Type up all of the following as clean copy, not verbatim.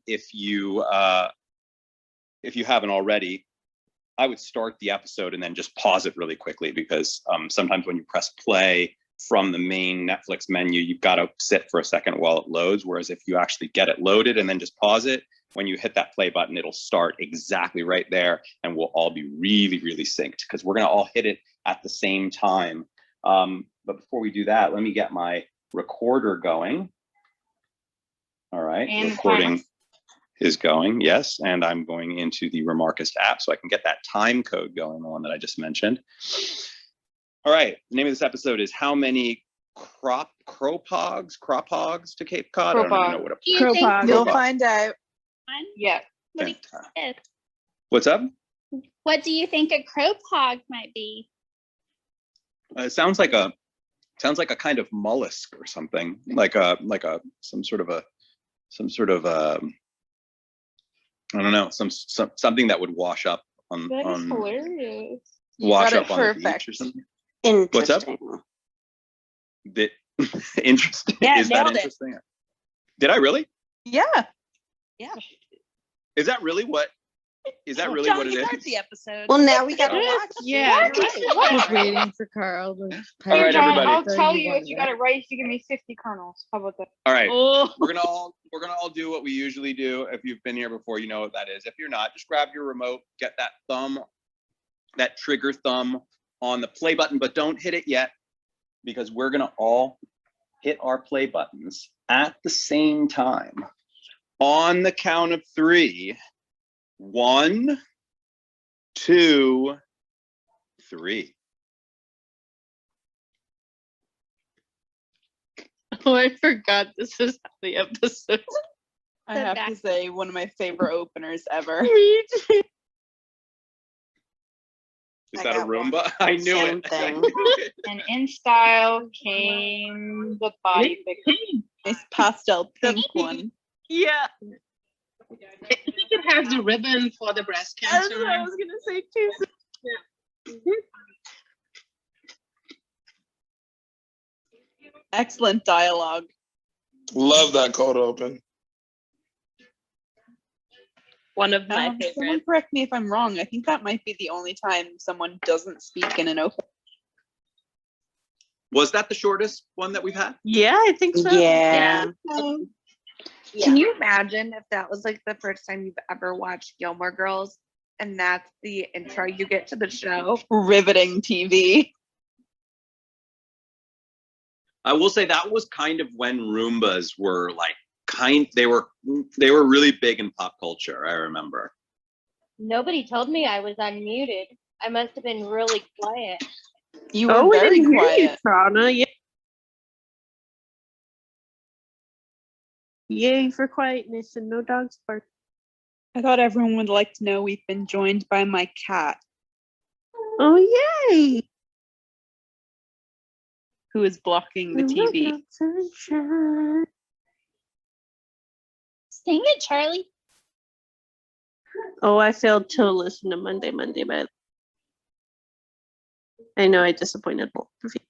if you haven't already, I would start the episode and then just pause it really quickly, because sometimes when you press play from the main Netflix menu, you've got to sit for a second while it loads. Whereas if you actually get it loaded and then just pause it, when you hit that play button, it'll start exactly right there, and we'll all be really, really synced, because we're going to all hit it at the same time. But before we do that, let me get my recorder going. All right, and recording is going, yes, and I'm going into the Remarkist app so I can get that time code going, the one that I just mentioned. All right, the name of this episode is How Many Kropogs to Cape Cod? I don't even know what a Kropogs. You'll find out. Yeah. What's up? What do you think a Kropog might be? It sounds like a kind of mollusk or something, some sort of I don't know, something that would wash up on. That is hilarious. Wash up on the beach or something. What's up? Interesting. Yeah, is that interesting? Did I really? Yeah. Is that really what? Is that really John, what it is? Heard the episode. Well, now we gotta watch. Yeah. I was waiting for Carl to All right, John, everybody. I'll tell you if you got it right if you give me 50 kernels. How about that? All right. Oh. We're gonna all do what we usually do. If you've been here before, you know what that is. If you're not, just grab your remote, get that trigger thumb on the play button, but don't hit it yet, because we're gonna all hit our play buttons at the same time. On the count of 3. 1, 2, 3. Oh, I forgot this is the episode. I have to say, one of my favorite openers ever. Me too. Is that a Roomba? I knew it. And in style came the body picture. Nice pastel pink one. Yeah. I think it has the ribbon for the breast cancer. That's what I was gonna say too. Yeah. Excellent dialogue. Love that cold open. One of my Someone favorites. correct me if I'm wrong. I think that might be the only time someone doesn't speak in an open. Was that the shortest one that we've had? Yeah, I think so. Yeah. Can you imagine if that was like the first time you've ever watched Gilmore Girls and that's the intro you get to the show? Riveting TV. I will say that was kind of when Roombas were like they were really big in pop culture, I remember. Nobody told me I was unmuted. I must have been really quiet. You were very quiet. Prana. Yay for quietness and no dogs bark. I thought everyone would like to know we've been joined by my cat. Oh, yay! Who is blocking the TV. Sing it, Charlie. Oh, I failed to listen to Monday, but I know I disappointed both of you.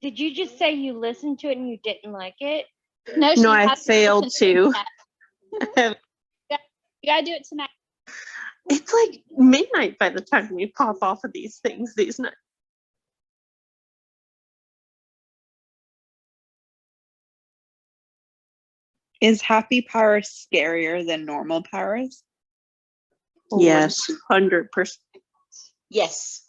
Did you just say you listened to it and you didn't like it? No, I failed to. You gotta do it tonight. It's like midnight by the time we pop off of these things these nights. Is Happy Paris scarier than normal Paris? Yes, 100%. Yes.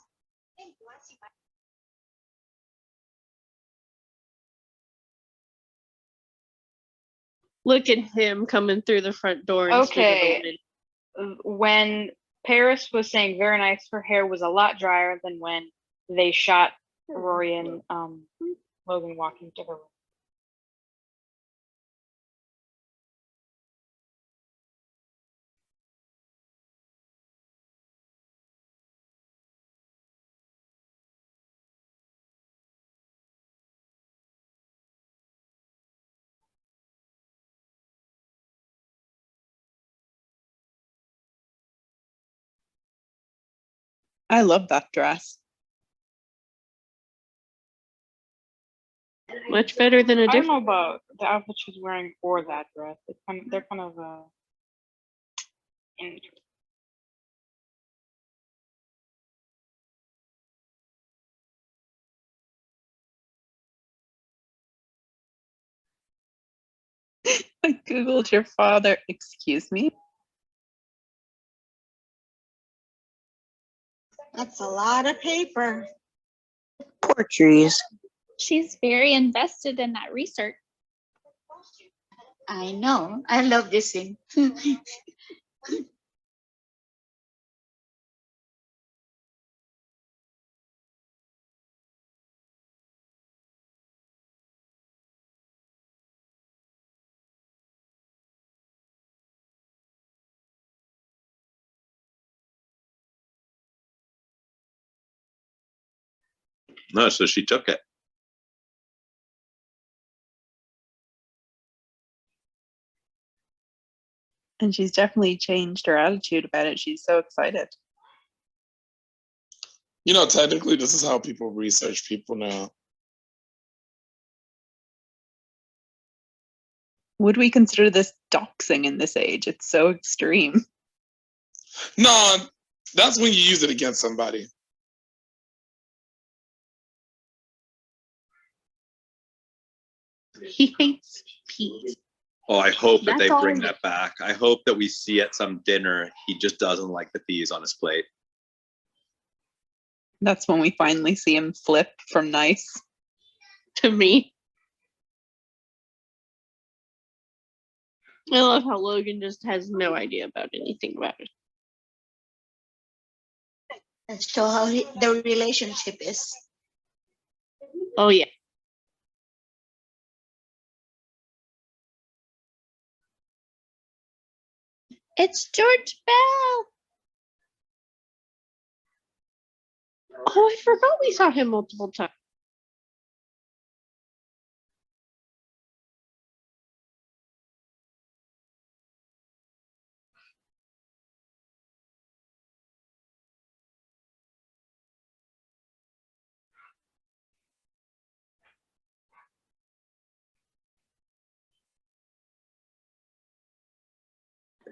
Look at him coming through the front door. Okay. When Paris was saying very nice, her hair was a lot drier than when they shot Rory and Logan walking to her room. I love that dress. Much better than a I don't different. know about the outfit she's wearing or that dress. They're kind of interesting. I googled your father. Excuse me. That's a lot of paper. Poor trees. She's very invested in that research. I know. I love this thing. No, so she took it. And she's definitely changed her attitude about it. She's so excited. You know, technically, this is how people research people now. Would we consider this doxing in this age? It's so extreme. No, that's when you use it against somebody. He hates peas. Oh, I hope that That's they all bring it- that back. I hope that we see at some dinner he just doesn't like the peas on his plate. That's when we finally see him flip from nice. To me. I love how Logan just has no idea about anything about it. And show how the relationship is. Oh yeah. It's George Bell. Oh, I forgot we saw him multiple times.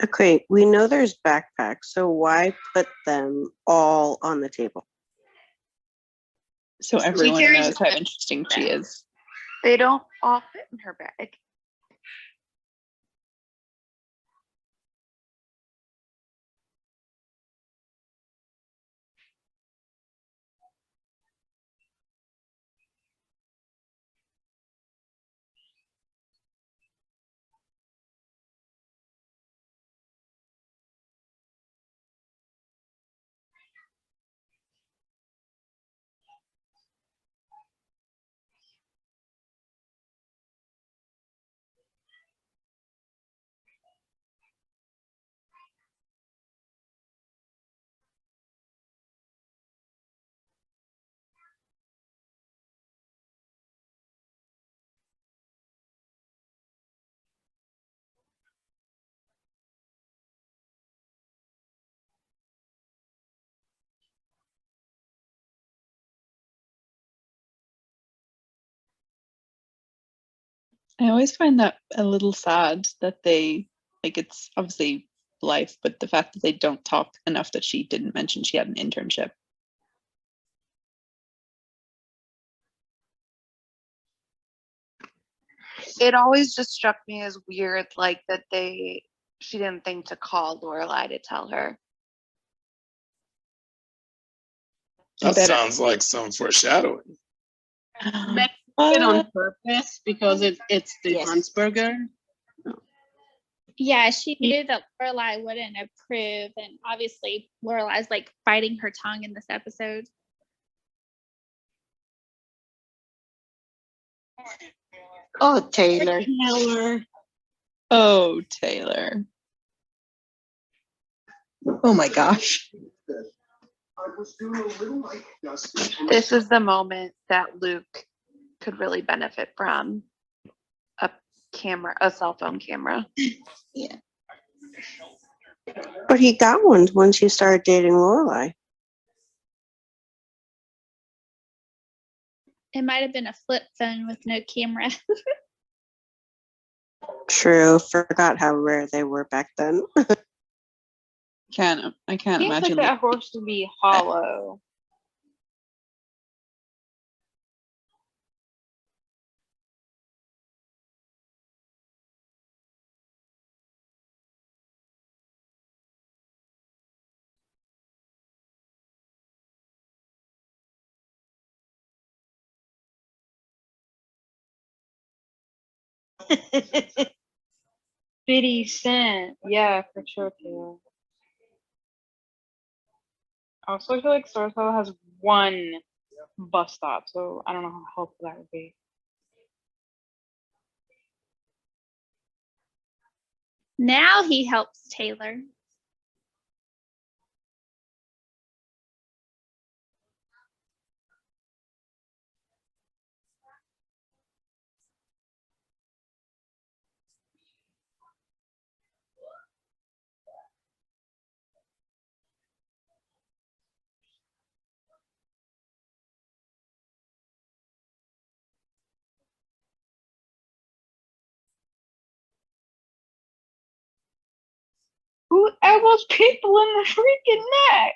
Okay, we know there's backpacks, so why put them all on the table? So everyone carries knows how interesting she is. They don't all fit in her bag. I always find that a little sad that they, like, it's obviously life, but the fact that they don't talk enough that she didn't mention she had an internship. It always just struck me as weird, like that she didn't think to call Lorelai to tell her. That better- sounds like some foreshadowing. Maybe it on purpose because it's the Yes. Huntzberger. Yeah, she knew that Lorelai wouldn't approve, and obviously Lorelai's like biting her tongue in this episode. Oh, Taylor. Taylor. Oh, Taylor. Oh my gosh. This is the moment that Luke could really benefit from a cell phone camera. Yeah. But he got one once he started dating Lorelai. It might have been a flip phone with no camera. True. Forgot how rare they were back then. I can't Seems like imagine that horse to be hollow. Oh 50 cent. Yeah, for sure too. I also feel like Sarasota has one bus stop, so I don't know how helpful that would be. Now he helps Taylor. Who elbows people in the freaking neck?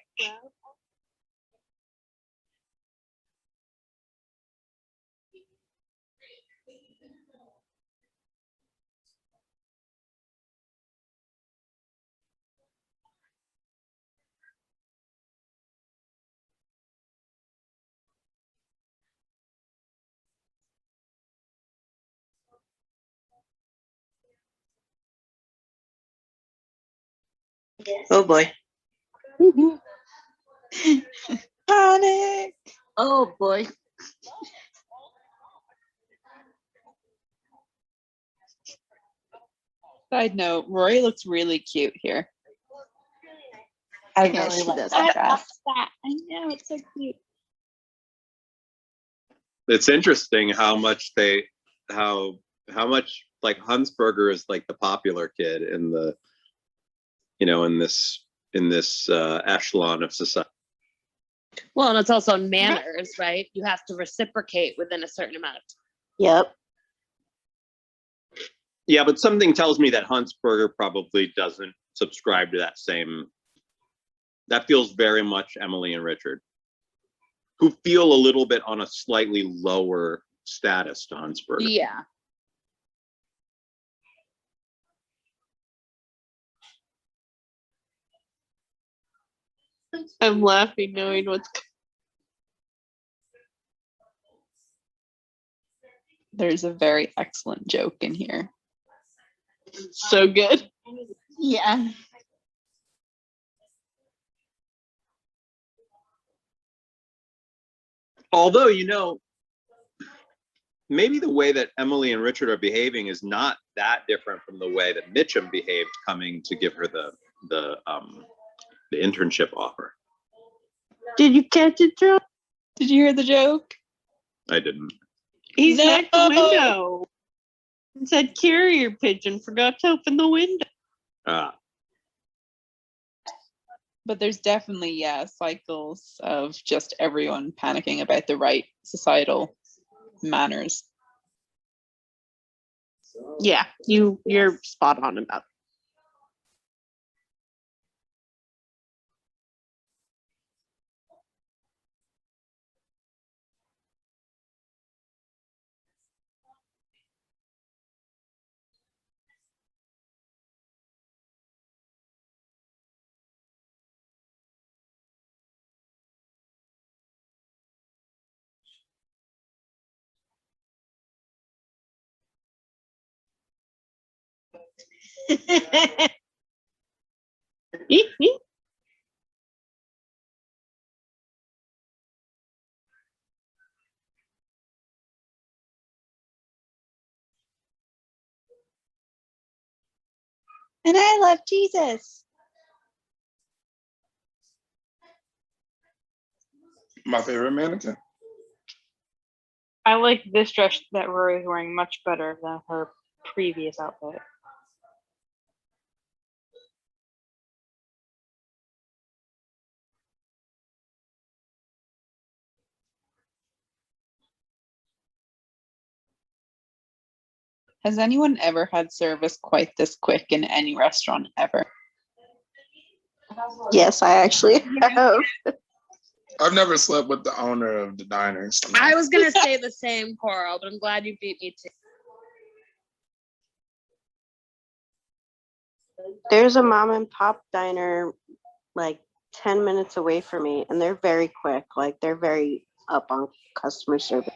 Oh boy. Panic. Oh boy. Side note, Rory looks really cute here. I Yeah, really she like does. that I love dress. that. I know, it's so cute. It's interesting how much how much like Huntzberger is like the popular kid in the, in this echelon of society. Well, and it's also manners, right? You have to reciprocate within a certain amount of time. Yep. Yeah, but something tells me that Huntzberger probably doesn't subscribe to that same. That feels very much Emily and Richard, who feel a little bit on a slightly lower status to Huntzberger. Yeah. I'm laughing knowing what's There's a very excellent joke in here. so good. Yeah. Although, maybe the way that Emily and Richard are behaving is not that different from the way that Mitchum behaved coming to give her the internship offer. Did you catch it, Joe? Did you hear the joke? I didn't. He's No. at the window. It said carrier pigeon, forgot to open the window. But there's definitely, cycles of just everyone panicking about the right societal manners. Yeah, you're spot on about it. And I love Jesus. My favorite mannequin. I like this dress that Rory is wearing much better than her previous outfit. Has anyone ever had service quite this quick in any restaurant ever? Yes, I actually have. I've never slept with the owner of the diner. So I was gonna say the same, Coral, but I'm glad you beat me to. There's a mom and pop diner like 10 minutes away from me, and they're very quick. Like they're very up on customer service.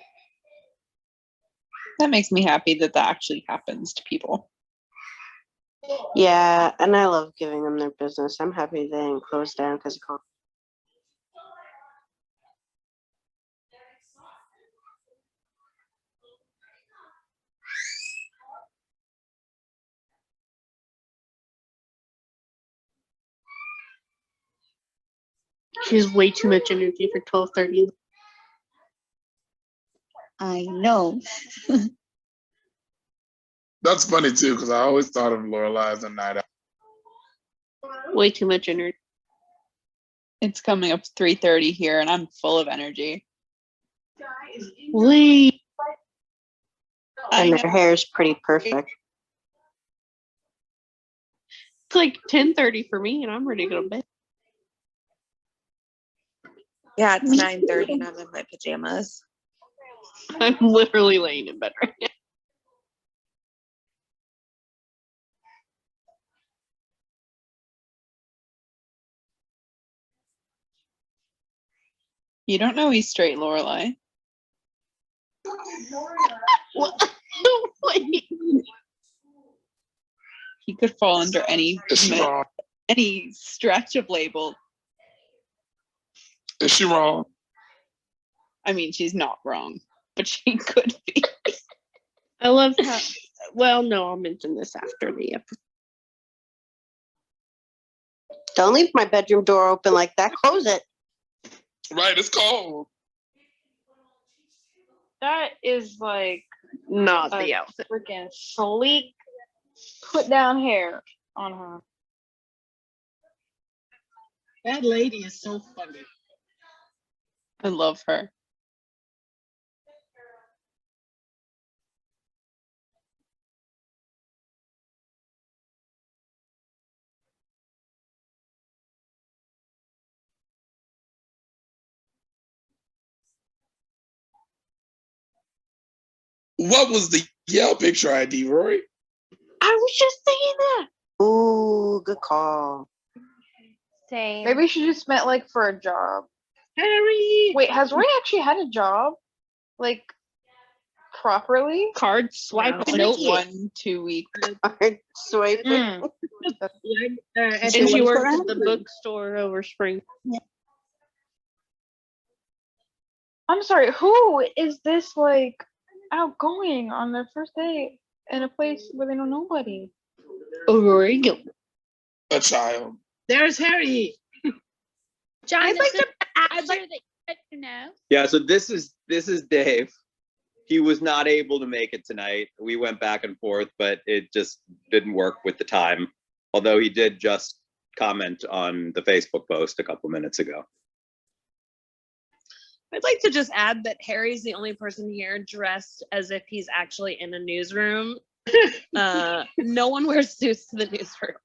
That makes me happy that that actually happens to people. Yeah, and I love giving them their business. I'm happy they didn't close down because of COVID. She has way too much energy for 12:30. I know. that's funny too, because I always thought of Lorelai as a night out. Way too much energy. It's coming up 3:30 here and I'm full of energy. Wait. And their hair is pretty perfect. It's like 10:30 for me, and I'm ready to go to bed. Yeah, it's 9:30 and I'm in my pajamas. I'm literally laying in bed right now. You don't know he's straight, Lorelai. What? Wait. He could fall under any Is she wrong? any stretch of label. Is she wrong? I mean, she's not wrong, but she could be. I love how. Well, no, I'll mention this after the episode. Don't leave my bedroom door open like that. Close it. Right, it's cold. That is like Not a the outfit. freaking sleek put down hair on her. That lady is so funny. I love her. What was the Yale picture ID, Rory? I was just saying that. Ooh, good call. Same. Maybe she just meant like for a job. Harry. Wait, has Rory actually had a job? Like properly? Card swipe. Like Nope. 1-2 weeks. Card swiping. Mm. And She she worked worked for at the bookstore over spring. I'm sorry, who is this like outgoing on their first date in a place where they know nobody? Rory Gilmore. A child. There's Harry. John, I'd like is to- it an actor that you get to know? Yeah, so this is Dave. He was not able to make it tonight. We went back and forth, but it just didn't work with the time. Although he did just comment on the Facebook post a couple minutes ago. I'd like to just add that Harry's the only person here dressed as if he's actually in a newsroom. No one wears suits to the newsroom.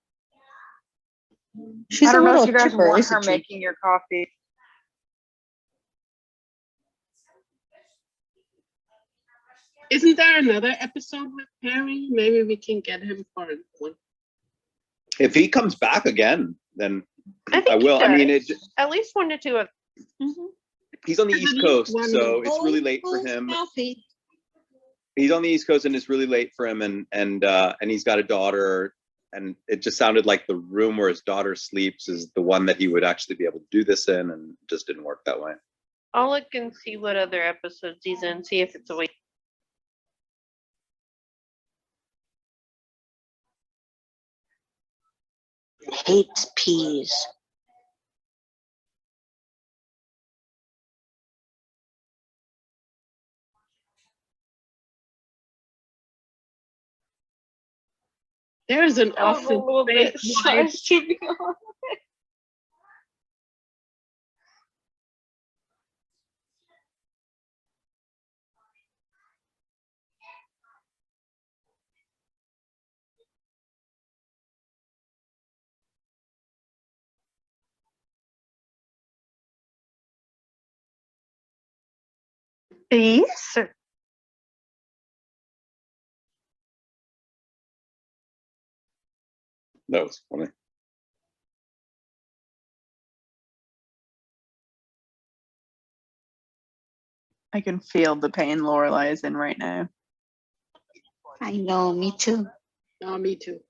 She's I don't a know little if you guys chipper, want isn't her she? making your coffee. Isn't there another episode with Harry? Maybe we can get him for one. If he comes back again, then I think I will. he I mean, does. it. At least 1 or 2 of. He's on the East Coast, so it's really late for him. He's on the East Coast, and it's really late for him, and he's got a daughter, and it just sounded like the room where his daughter sleeps is the one that he would actually be able to do this in, and it just didn't work that way. I'll look and see what other episodes he's in, see if it's a week. Hates peas. There's an That was a awesome little bit fake wife. sus, to be honest. Yes, sir. That was funny. I can feel the pain Lorelai is in right now. I know, me too. Oh, me too.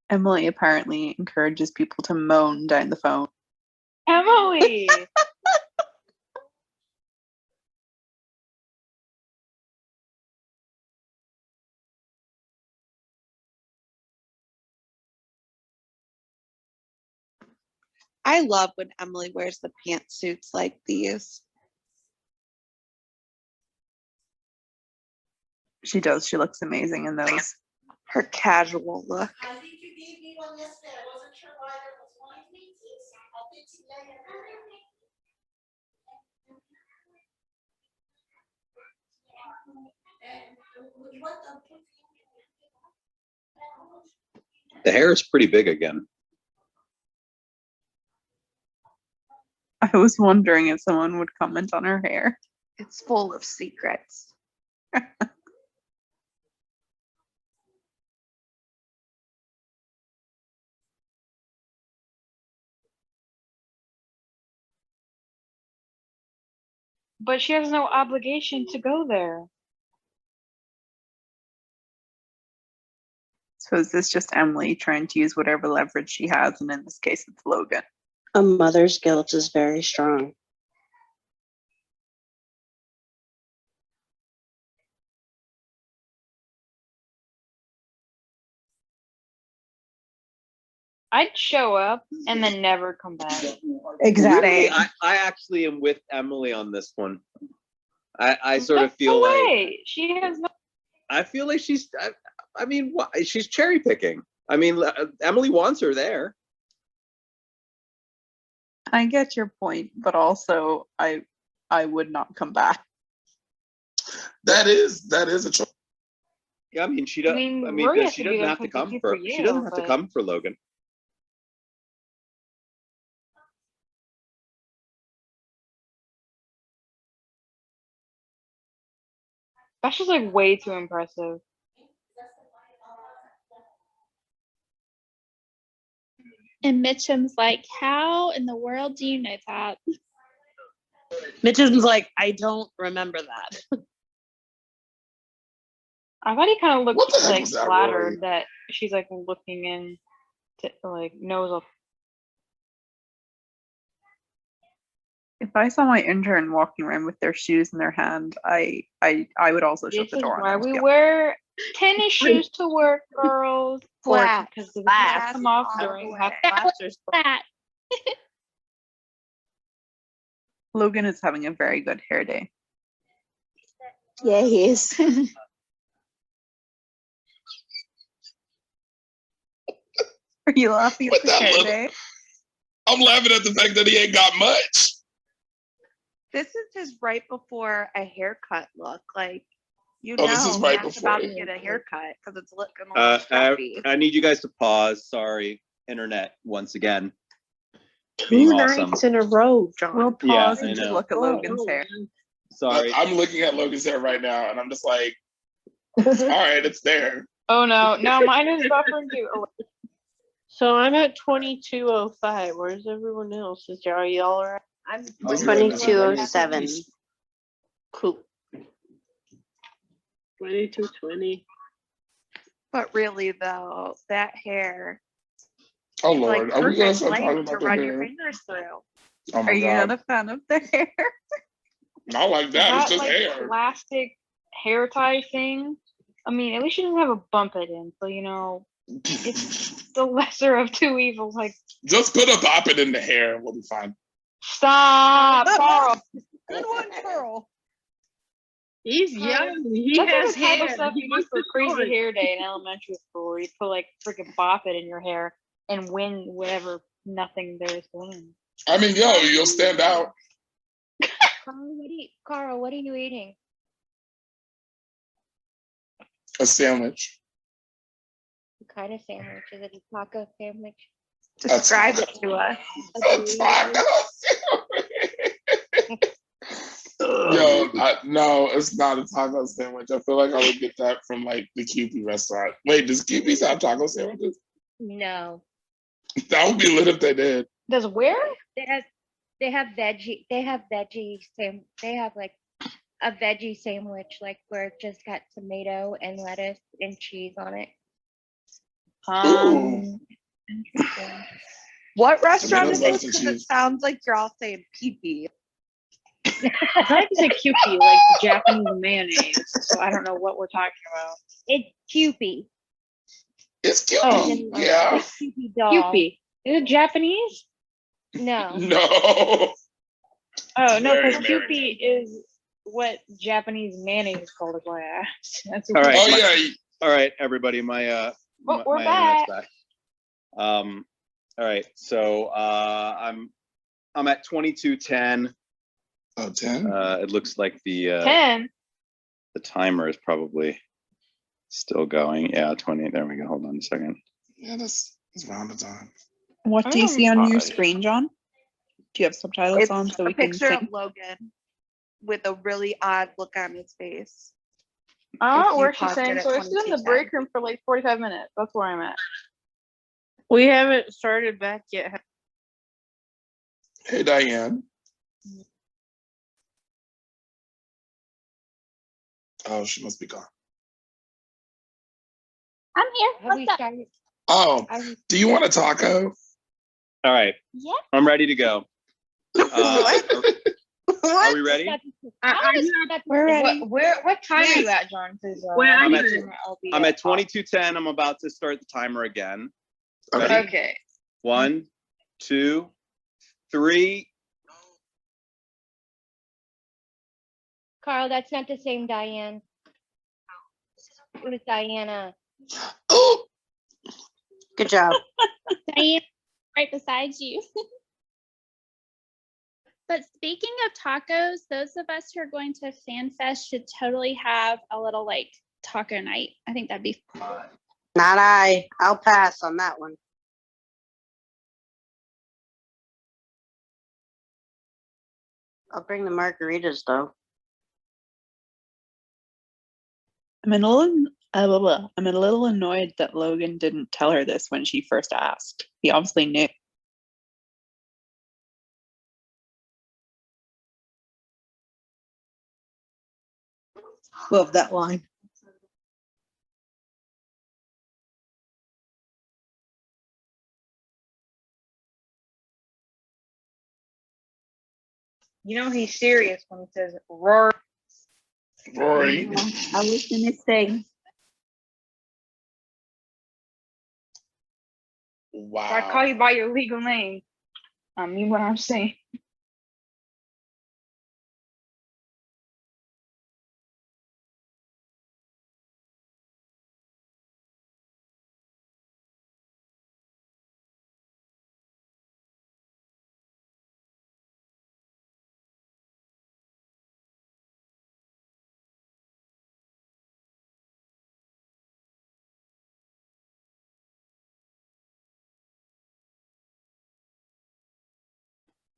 Emily apparently encourages people to moan down the phone. Emily. I love when Emily wears the pantsuits like these. She does. She looks amazing in those. Her casual look. I think you gave me one yesterday. I wasn't sure why there was one of me. I think today. The hair is pretty big again. I was wondering if someone would comment on her hair. It's full of secrets. But she has no obligation to go there. So is this just Emily trying to use whatever leverage she has, and in this case, it's Logan? A mother's guilt is very strong. I'd show up and then never come back. Really, I actually am with Emily on this one. I sort of feel No like way. She has no. I feel like she's. I mean, she's cherry picking. I mean, Emily wants her there. I get your point, but also I would not come back. That is a choice. Yeah, I mean, she doesn't. I mean, Rory has she to be doesn't there have to come completely for. for She you, doesn't have to but- come for Logan. That's just like way too impressive. And Mitchum's like, how in the world do you know that? Mitchum's like, I don't remember that. I thought he kind of What looked the heck like was that, flattered Rory? that she's like looking in to like nose up. If I saw my intern walking around with their shoes in their hand, I would also shut This the is door on why them. to we be honest. wear tennis shoes to work, girls. Flat. Because the Flat. come off All during the half way. flats or stuff. That. Logan is having a very good hair day. Yeah, he is. Are you laughing at What the that hair look? day? I'm laughing at the fact that he ain't got much. This is his right before a haircut look. Like, you Oh, know, this is right Matt's before about a to get a haircut because it's looking a I, little scruffy. I need you guys to pause. Sorry, internet once again. 2 Being nights awesome. in a row, John. We'll Yeah, pause I and just know. look at Logan's hair. Sorry. I'm looking at Logan's hair right now, and I'm just like, all right, it's there. Oh no, no, mine is buffering too. So I'm at 22:05. Where's everyone else? Are y'all all right? I'm 22:07. Cool. 22:20. But really, though, that hair, Oh is like Lord, are we gonna perfect start talking length to about the run your hair? fingers through. Oh my Are you God, not a fan of the hair? not like that. It's That just like hair. plastic hair tie thing. I mean, at least she doesn't have a bump it in, so you know it's the lesser of two evils. Like, Just put a boppet in the hair, and we'll be fine. stop, Carl. Good one, Carl. He's young. He That's has like the type hair. of stuff He you do wants for to crazy short. hair day in elementary school, where you put like freaking bop it in your hair and win whatever nothing there is to win. I mean, yo, you'll stand out. Carl, what are you eating? A sandwich. What kind of sandwich? Is it a taco sandwich? Describe it to us. A taco sandwich. Yo, no, it's not a taco sandwich. I feel like I would get that from like the Kewpie restaurant. Wait, does Kewpie's have taco sandwiches? No. That would be lit if they did. Does where? They have veggie. They have veggie. They have like a veggie sandwich, like where it just got tomato and lettuce and cheese on it. Interesting. What restaurant is Tomatoes, this? lettuce, and Because it cheese. sounds like you're all saying pee-pee. I like to say Kewpie, like Japanese mayonnaise. So I don't know what we're talking about. It's Kewpie. It's Kewpie. Oh, Yeah. Like Kewpie doll. Kewpie. Is it Japanese? No. No. Oh no, Very because Kewpie is what Japanese mayonnaise is called. Is why I asked. That's All right. Oh my- yeah. All right, everybody. My we're my internet's back. All right. So I'm at 22:10. Oh, 10? It looks like the 10. timer is probably still going. Yeah, 20. There we go. Hold on a second. Yeah, that's round the time. What do you see on your pause. screen, John? Do you have subtitles It's on so a we can picture sing? of Logan with a really odd look on his face. Oh, you where's she paused it saying? at So we're still in the 22:10. break room for like 45 minutes. That's where I'm at. We haven't started back yet. Hey, Diane. Oh, she must be gone. I'm here. Have we What's up? started? Oh, Are we- do you want a taco? All right. Yeah. I'm ready to go. Are we ready? We're ready. What time are you at, John? 'Cause, Where are I'm you? I'm at 22:10. I'm about to start the timer again. Okay. Ready? Okay. 1, 2, 3. Carl, that's not the same Diane. It was Diana. Oh, Good job. Diane, right beside you. But speaking of tacos, those of us who are going to FanFest should totally have a little like taco night. I think that'd be fun. Not I. I'll pass on that one. I'll bring the margaritas though. I'm a little annoyed that Logan didn't tell her this when she first asked. He obviously knew. Love that line. You know he's serious when he says Rory. Rory. I was gonna say. If I call Wow. you by your legal name, I mean what I'm saying.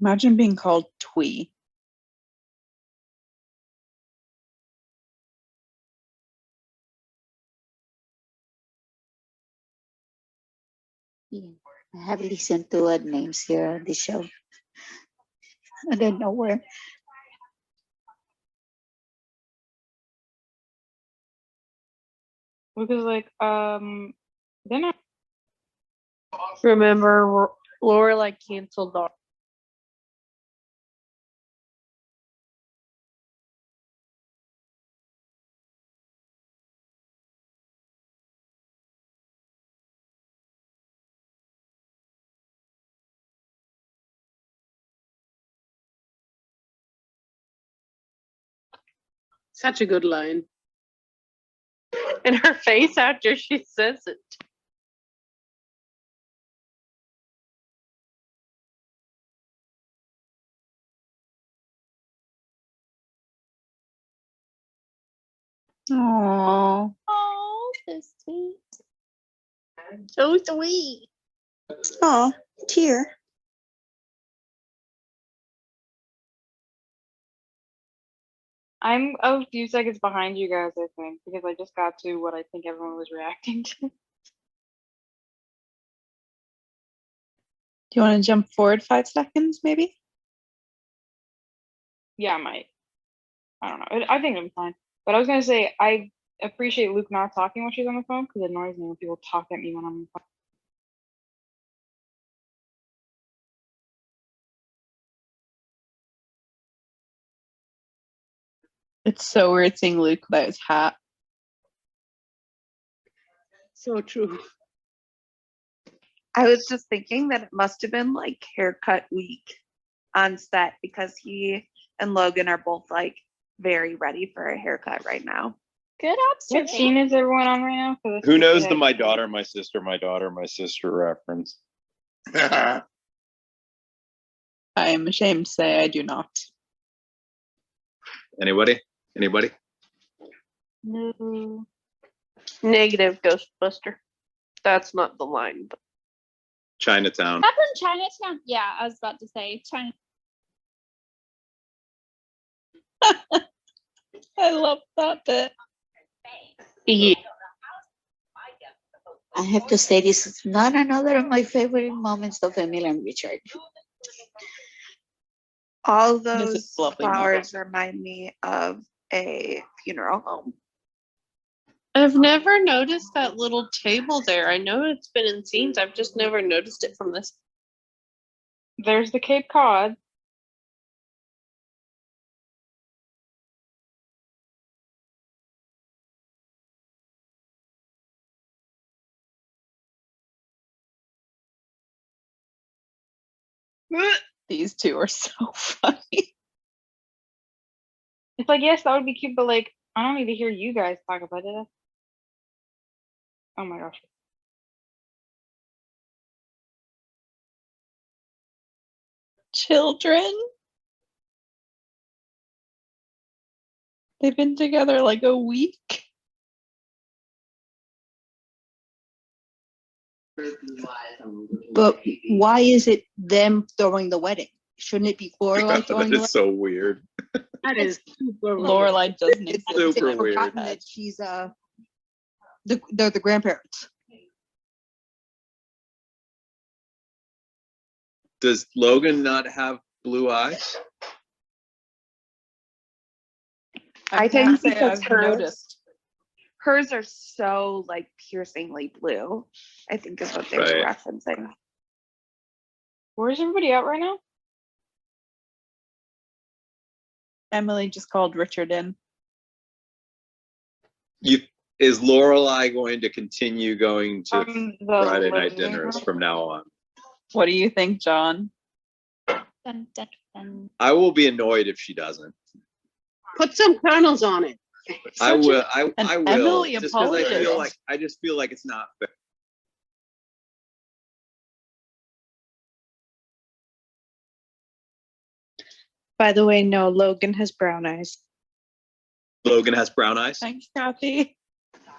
Imagine being called Twee. Yeah, I have listened to odd names here on the show. I don't know where. Because like then I Remember, Lorelai canceled our. Such a good line. And her face after she says it. Aww. Oh, so sweet. So sweet. Aw. Here. I'm a few seconds behind you guys, I think, because I just got to what I think everyone was reacting to. Do you want to jump forward 5 seconds, maybe? Yeah, I might. I don't know. I think I'm fine. But I was gonna say I appreciate Luke not talking when she's on the phone because it annoys me when people talk at me when I'm on the phone. It's so weird seeing Luke without his hat. So true. I was just thinking that it must have been like haircut week on set because he and Logan are both like very ready for a haircut right now. Good What observation. scene is everyone on right now? 'Cause Who knows yeah. the my daughter, my sister reference? I I am ashamed to say I do not. Anybody? Anybody? No. Negative Ghostbuster. That's not the line, but Chinatown. Up in Chinatown? Yeah, I was about to say China. I love that bit. yeah. I have to say, this is not another of my favorite moments of Emily and Richard. All This is those lovely flowers remind me of a funeral home. I've never noticed that little table there. I know it's been in scenes. I've just never noticed it from this. There's the Cape Cod. These two are so funny. It's like, yes, that would be cute, but like, I don't need to hear you guys talk about it. Oh my gosh. Children. They've been together like a week. But why is it them throwing the wedding? Shouldn't it be Lorelai That throwing the is so weird. That is super weird. Lorelai doesn't wedding? exist. Super They've weird. forgotten that she's they're the grandparents. Does Logan not have blue eyes? I can't think say because I've noticed. hers are so like piercingly blue, I think is what they were Right. referencing. Where's everybody at right now? Emily just called Richard in. Is Lorelai going to continue going to The Friday night living dinners room? from now on? What do you think, John? Dun, dun, dun. I will be annoyed if she doesn't. Put some kernels on it. I Such a- will. and I will. Emily Just because I feel apologized. like I just feel like it's not fair. By the way, no, Logan has brown eyes. Logan has brown eyes. Thanks, Kathy.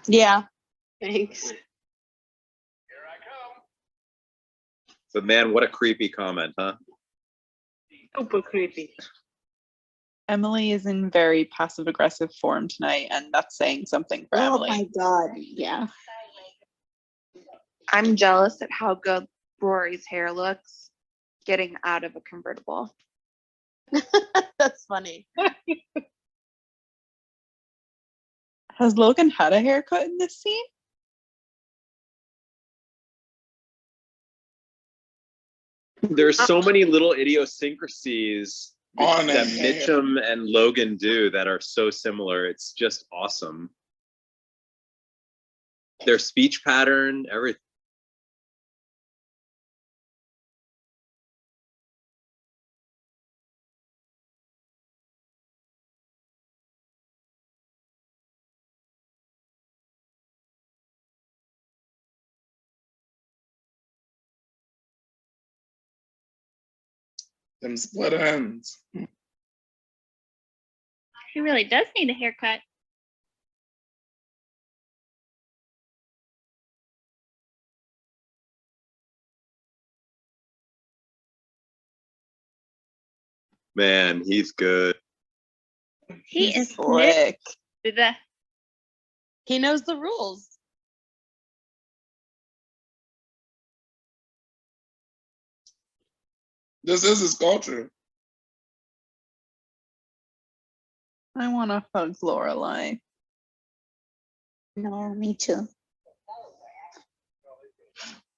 Yeah. Thanks. But man, what a creepy comment, huh? Super creepy. Emily is in very passive aggressive form tonight, and that's saying something for Oh Emily. my God. Yeah. I'm jealous at how good Rory's hair looks getting out of a convertible. That's funny. Has Logan had a haircut in this scene? There's so many little idiosyncrasies On that that hair. Mitchum and Logan do that are so similar. It's just awesome. Their speech pattern, everything. Them split ends. He really does need a haircut. Man, he's good. He He's is slick. Nick. He knows the rules. This is his culture. I want to hug Lorelai. No, me too.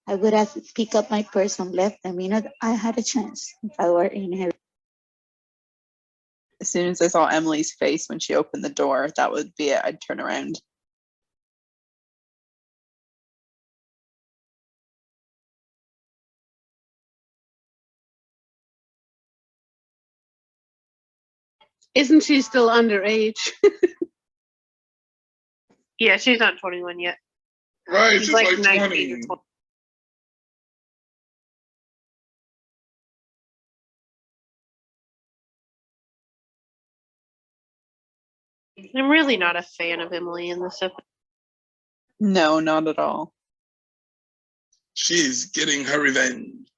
I would have picked up my purse and left the minute I had a chance if I were in her. As soon as I saw Emily's face when she opened the door, that would be it. I'd turn around. Isn't she still underage? Yeah, she's not 21 yet. Right, She's she's like like 19 20. or 20. I'm really not a fan of Emily in this episode. No, not at all. She's getting her revenge.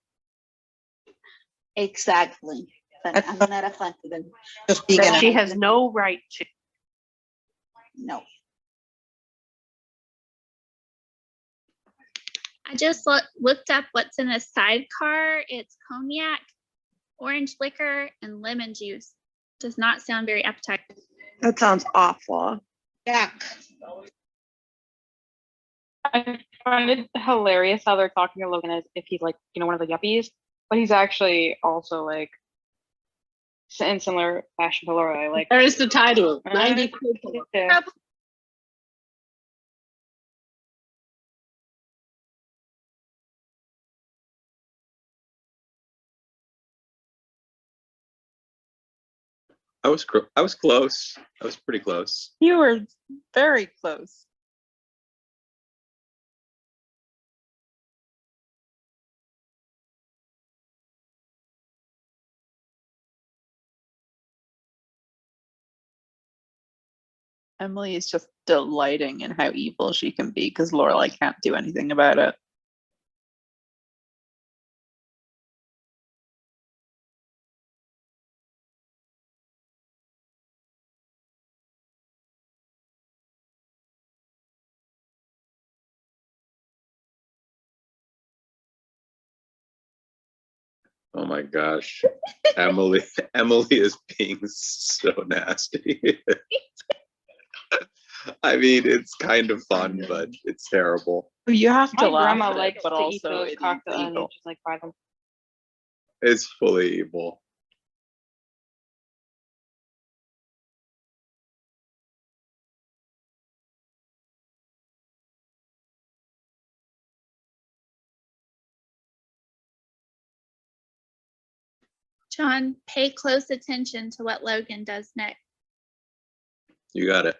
Exactly. But I'm not a fan of them. Just That vegan. she has no right to. No. I just looked up what's in a sidecar. It's cognac, orange liquor, and lemon juice. Does not sound very appetizing. That sounds awful. Yuck. I find it hilarious how they're talking to Logan as if he's like, one of the yuppies, but he's actually also like in similar fashion to Lorelai. Like, There is the title, 90 Kropogs. yeah. I was close. I was pretty close. You were very close. Emily is just delighting in how evil she can be because Lorelai can't do anything about it. Oh my gosh. Emily is being so nasty. I mean, it's kind of fun, but it's terrible. You have to My laugh grandma at it, likes but to eat also those it is cocktails and evil. just like buy them. It's fully evil. John, pay close attention to what Logan does next. You got it.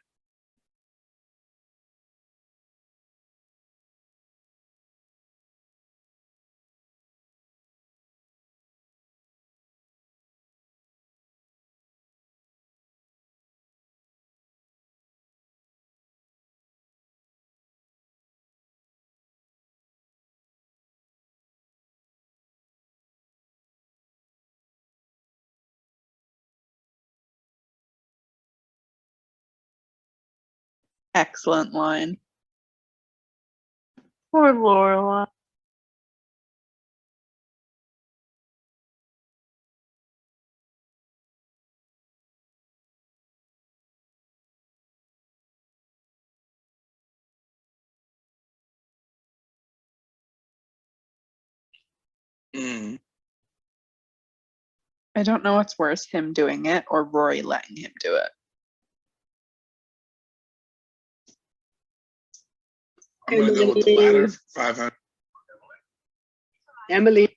Excellent line. Poor Lorelai. Mm. I don't know what's worse, him doing it or Rory letting him do it. I'm gonna go with the latter. 500. Emily.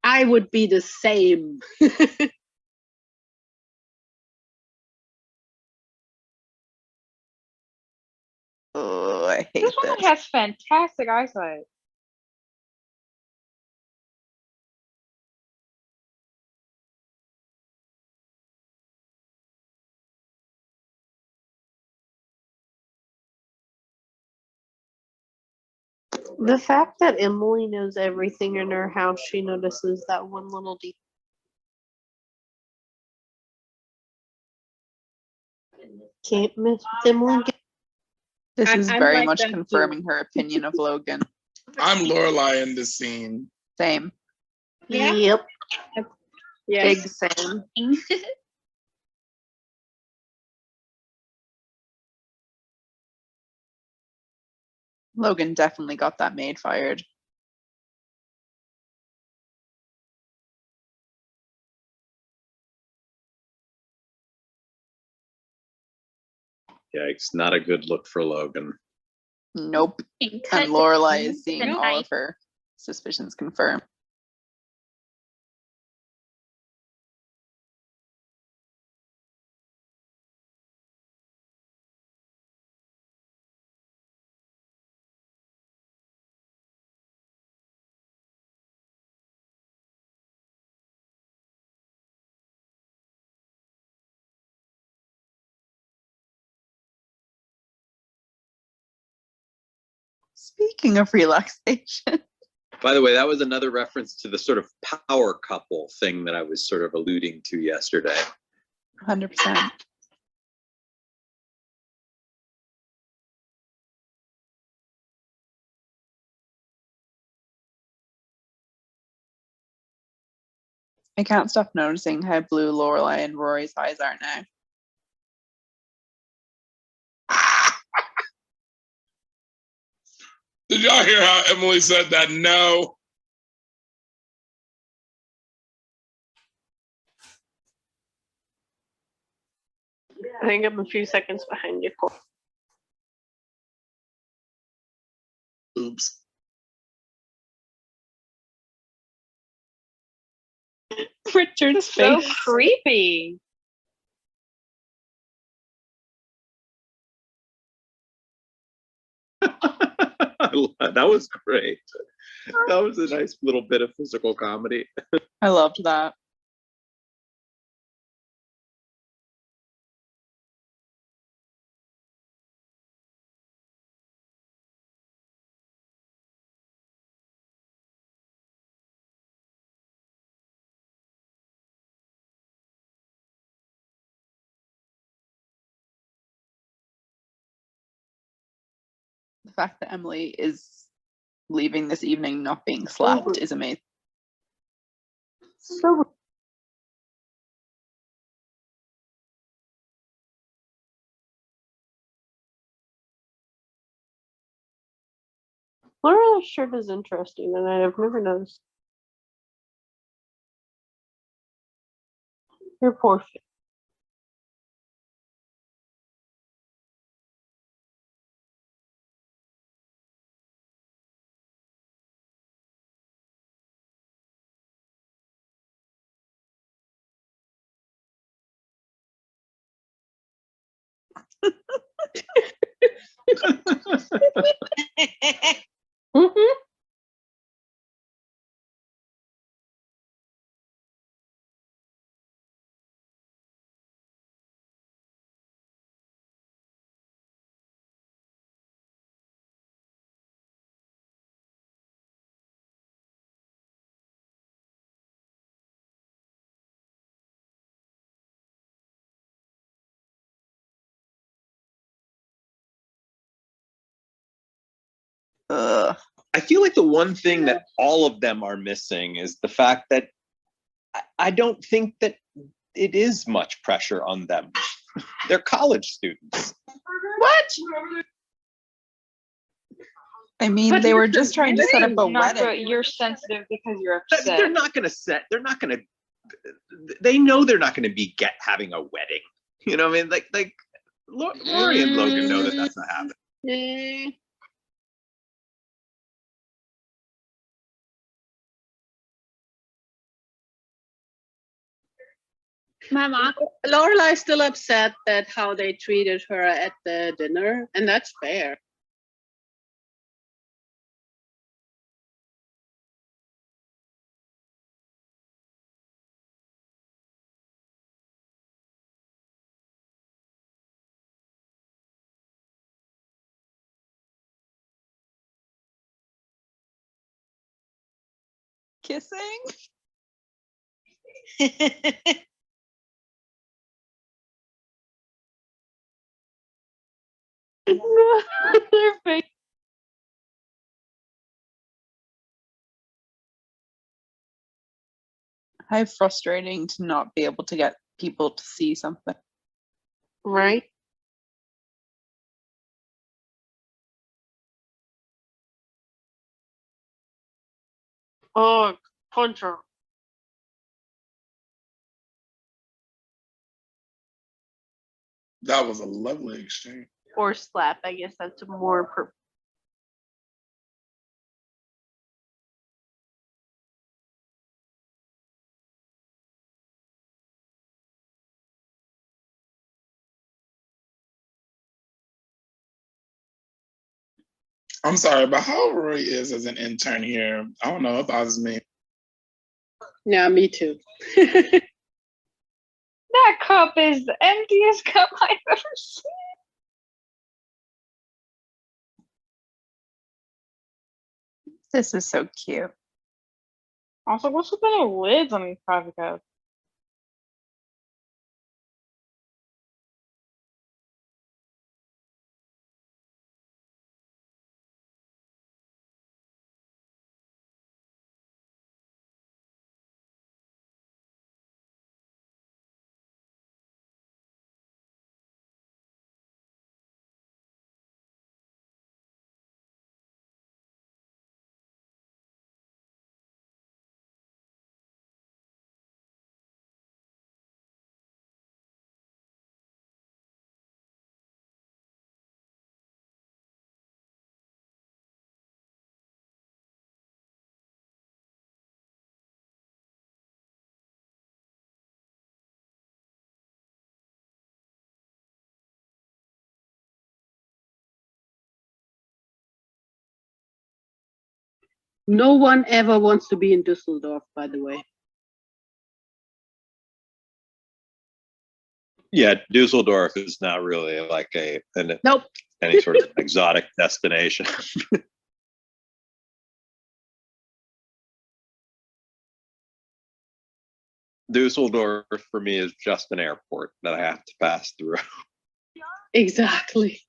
I would be the same. Oh, I hate This woman this. has fantastic eyesight. The fact that Emily knows everything in her house, she notices that one little detail. Can't miss Emily. This is I'm very like much them too. confirming her opinion of Logan. I'm Lorelai in this scene. Same. Yeah. Yep. Big Yes. same. Logan definitely got that maid fired. Yikes, not a good look for Logan. Nope. And cut And to Lorelai is the seeing all knife. of her suspicions confirmed. Speaking of relaxation, By the way, that was another reference to the sort of power couple thing that I was sort of alluding to yesterday. 100%. I can't stop noticing how blue Lorelai and Rory's eyes are now. Did y'all hear how Emily said that? No. I think I'm a few seconds behind you, Cole. Oops. Richard's So face. creepy. That was great. That was a nice little bit of physical comedy. I loved that. The fact that Emily is leaving this evening not being slapped is amazing. So Lorelai's shirt is interesting, and I've never noticed. Your poor face. Mm-hmm. Ugh. I feel like the one thing that all of them are missing is the fact that I don't think that it is much pressure on them. They're college students. What? I mean, But they were just trying to set up a not wedding. you're sensitive because you're They're upset. not going to set. They're not going to. They know they're not going to be having a wedding. You know what I mean? Like Rory and Logan know that that's not happening. My mom. Lorelai's still upset that how they treated her at the dinner, and that's fair. Kissing? Their face. How frustrating to not be able to get people to see something. Right? Oh, punch her. That was a lovely exchange. Or slap. I guess that's more. I'm sorry, but how Rory is as an intern here, I don't know, it bothers me. Yeah, me too. That cup is the emptiest cup I've ever seen. This is so cute. Also, what's with the lids on these coffee cups? No one ever wants to be in Düsseldorf, by the way. Yeah, Dusseldorf is not really like Nope. any sort of exotic destination. Dusseldorf for me is just an airport that I have to pass through. Exactly.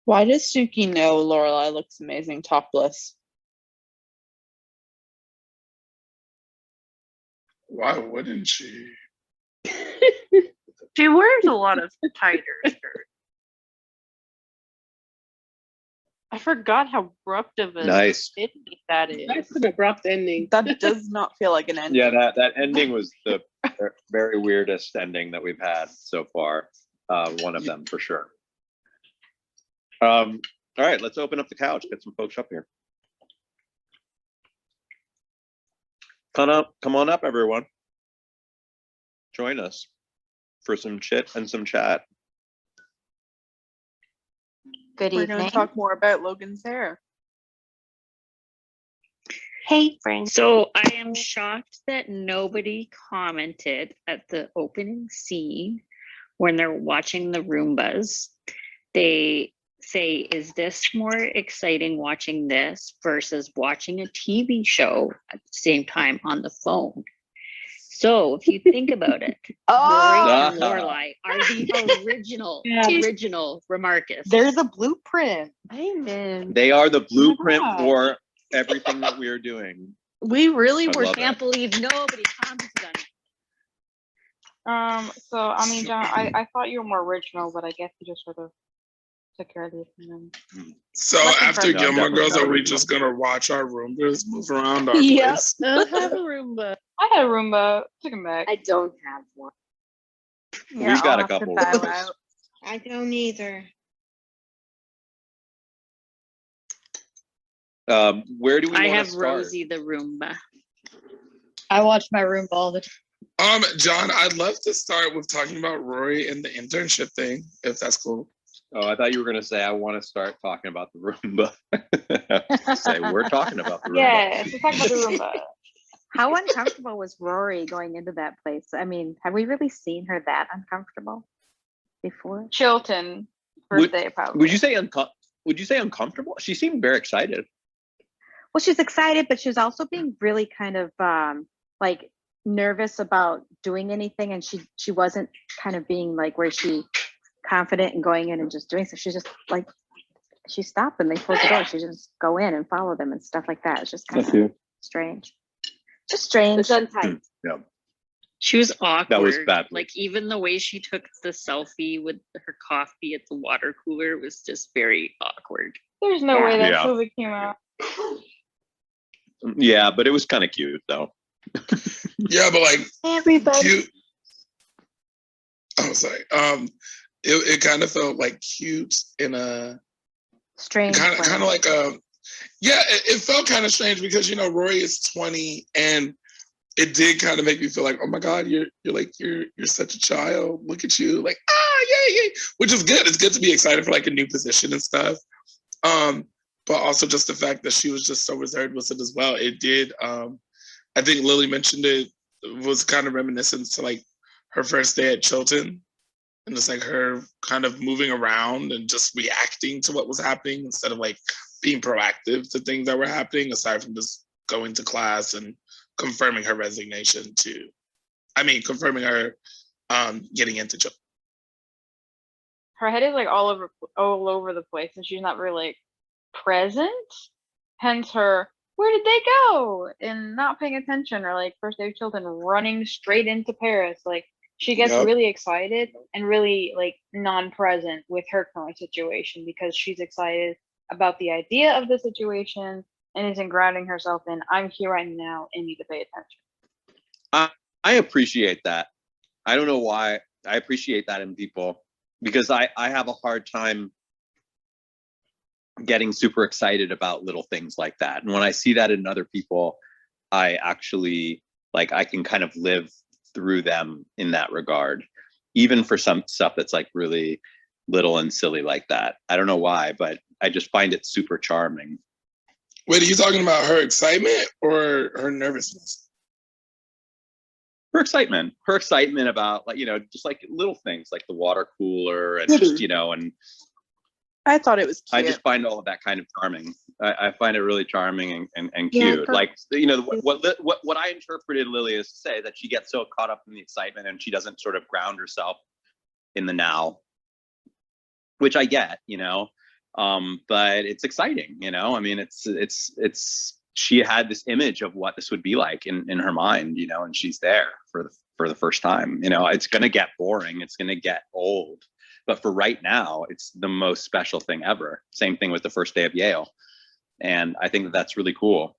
Why does Suki know Lorelai looks amazing topless? Why wouldn't she? She wears a lot of tighter skirts. I forgot how abrupt of a Nice. ending that is. That's an abrupt ending. That does not feel like an ending. Yeah, that ending was the very weirdest ending that we've had so far. One of them for sure. All right, let's open up the couch, get some folks up here. Come on up, everyone. Join us for some chit and some chat. Good We're going evening. to talk more about Logan's hair. Hey, friends. So I am shocked that nobody commented at the opening scene when they're watching the Roombas. They say, is this more exciting watching this versus watching a TV show at the same time on the phone? So if you think about it, Rory and Lorelai are the original Remarcus. They're the blueprint. Amen. They are the blueprint for everything that we are doing. We really I were. love Can't believe nobody commented on it. So I mean, John, I thought you were more original, but I guess you just sort of took care of the opinion. So Looking after for- Gilmore definitely Girls, not are we original. just gonna watch our Roombas move around our Yep. place? I have a Roomba. I had a Roomba. Took him back. I don't have one. We've got a couple of those. I don't either. Where do we I want have to start? Rosie the Roomba. I watch my room all the time. John, I'd love to start with talking about Rory and the internship thing, if that's cool. Oh, I thought you were going to say I want to start talking about the Roomba. Say we're talking about the Roomba. Yeah, let's talk about the Roomba. How uncomfortable was Rory going into that place? I mean, have we really seen her that uncomfortable before? Chilton. First day, probably. Would you say uncomfortable? She seemed very excited. Well, she's excited, but she's also being really kind of like nervous about doing anything, and she wasn't kind of being like where she confident and going in and just doing so. She's just like she stopped and they closed the door. She just go in and follow them and stuff like that. It's just kind of strange. Just strange. It's untight. Yeah. She was awkward. That was bad. Like even the way she took the selfie with her coffee at the water cooler was just very awkward. There's no way that Yeah. movie came out. Yeah, but it was kind of cute though. Yeah, but like Everybody. cute. Oh, sorry. It kind of felt like cute in a Strange. kind of like yeah. It felt kind of strange because Rory is 20 and it did kind of make me feel like, oh my God, you're such a child. Look at you, like yay, which is good. It's good to be excited for like a new position and stuff. But also just the fact that she was just so reserved with it as well. It did. I think Lily mentioned it was kind of reminiscent to like her first day at Chilton, and just like her kind of moving around and just reacting to what was happening instead of like being proactive to things that were happening, aside from just going to class and confirming her resignation confirming her getting into Chilton. Her head is like all over the place, and she's not really like present. Hence her, where did they go? And not paying attention, or like first day of Chilton running straight into Paris. Like she gets really excited and really like non-present with her current situation because she's excited about the idea of the situation and isn't grounding herself in, I'm here right now and need to pay attention. I appreciate that. I don't know why. I appreciate that in people because I have a hard time getting super excited about little things like that. And when I see that in other people, I actually I can kind of live through them in that regard, even for some stuff that's like really little and silly like that. I don't know why, but I just find it super charming. Wait, are you talking about her excitement or her nervousness? Her excitement about just like little things like the water cooler and just, and I thought it was cute. I just find all of that kind of charming. I find it really charming and Yeah, cute. What I interpreted Lily is to say that she gets so caught up in the excitement and she doesn't sort of ground herself in the now, which I get, but it's exciting, I mean, it's she had this image of what this would be like in her mind, and she's there for the first time. It's going to get boring. It's going to get old. But for right now, it's the most special thing ever. Same thing with the first day of Yale. And I think that's really cool.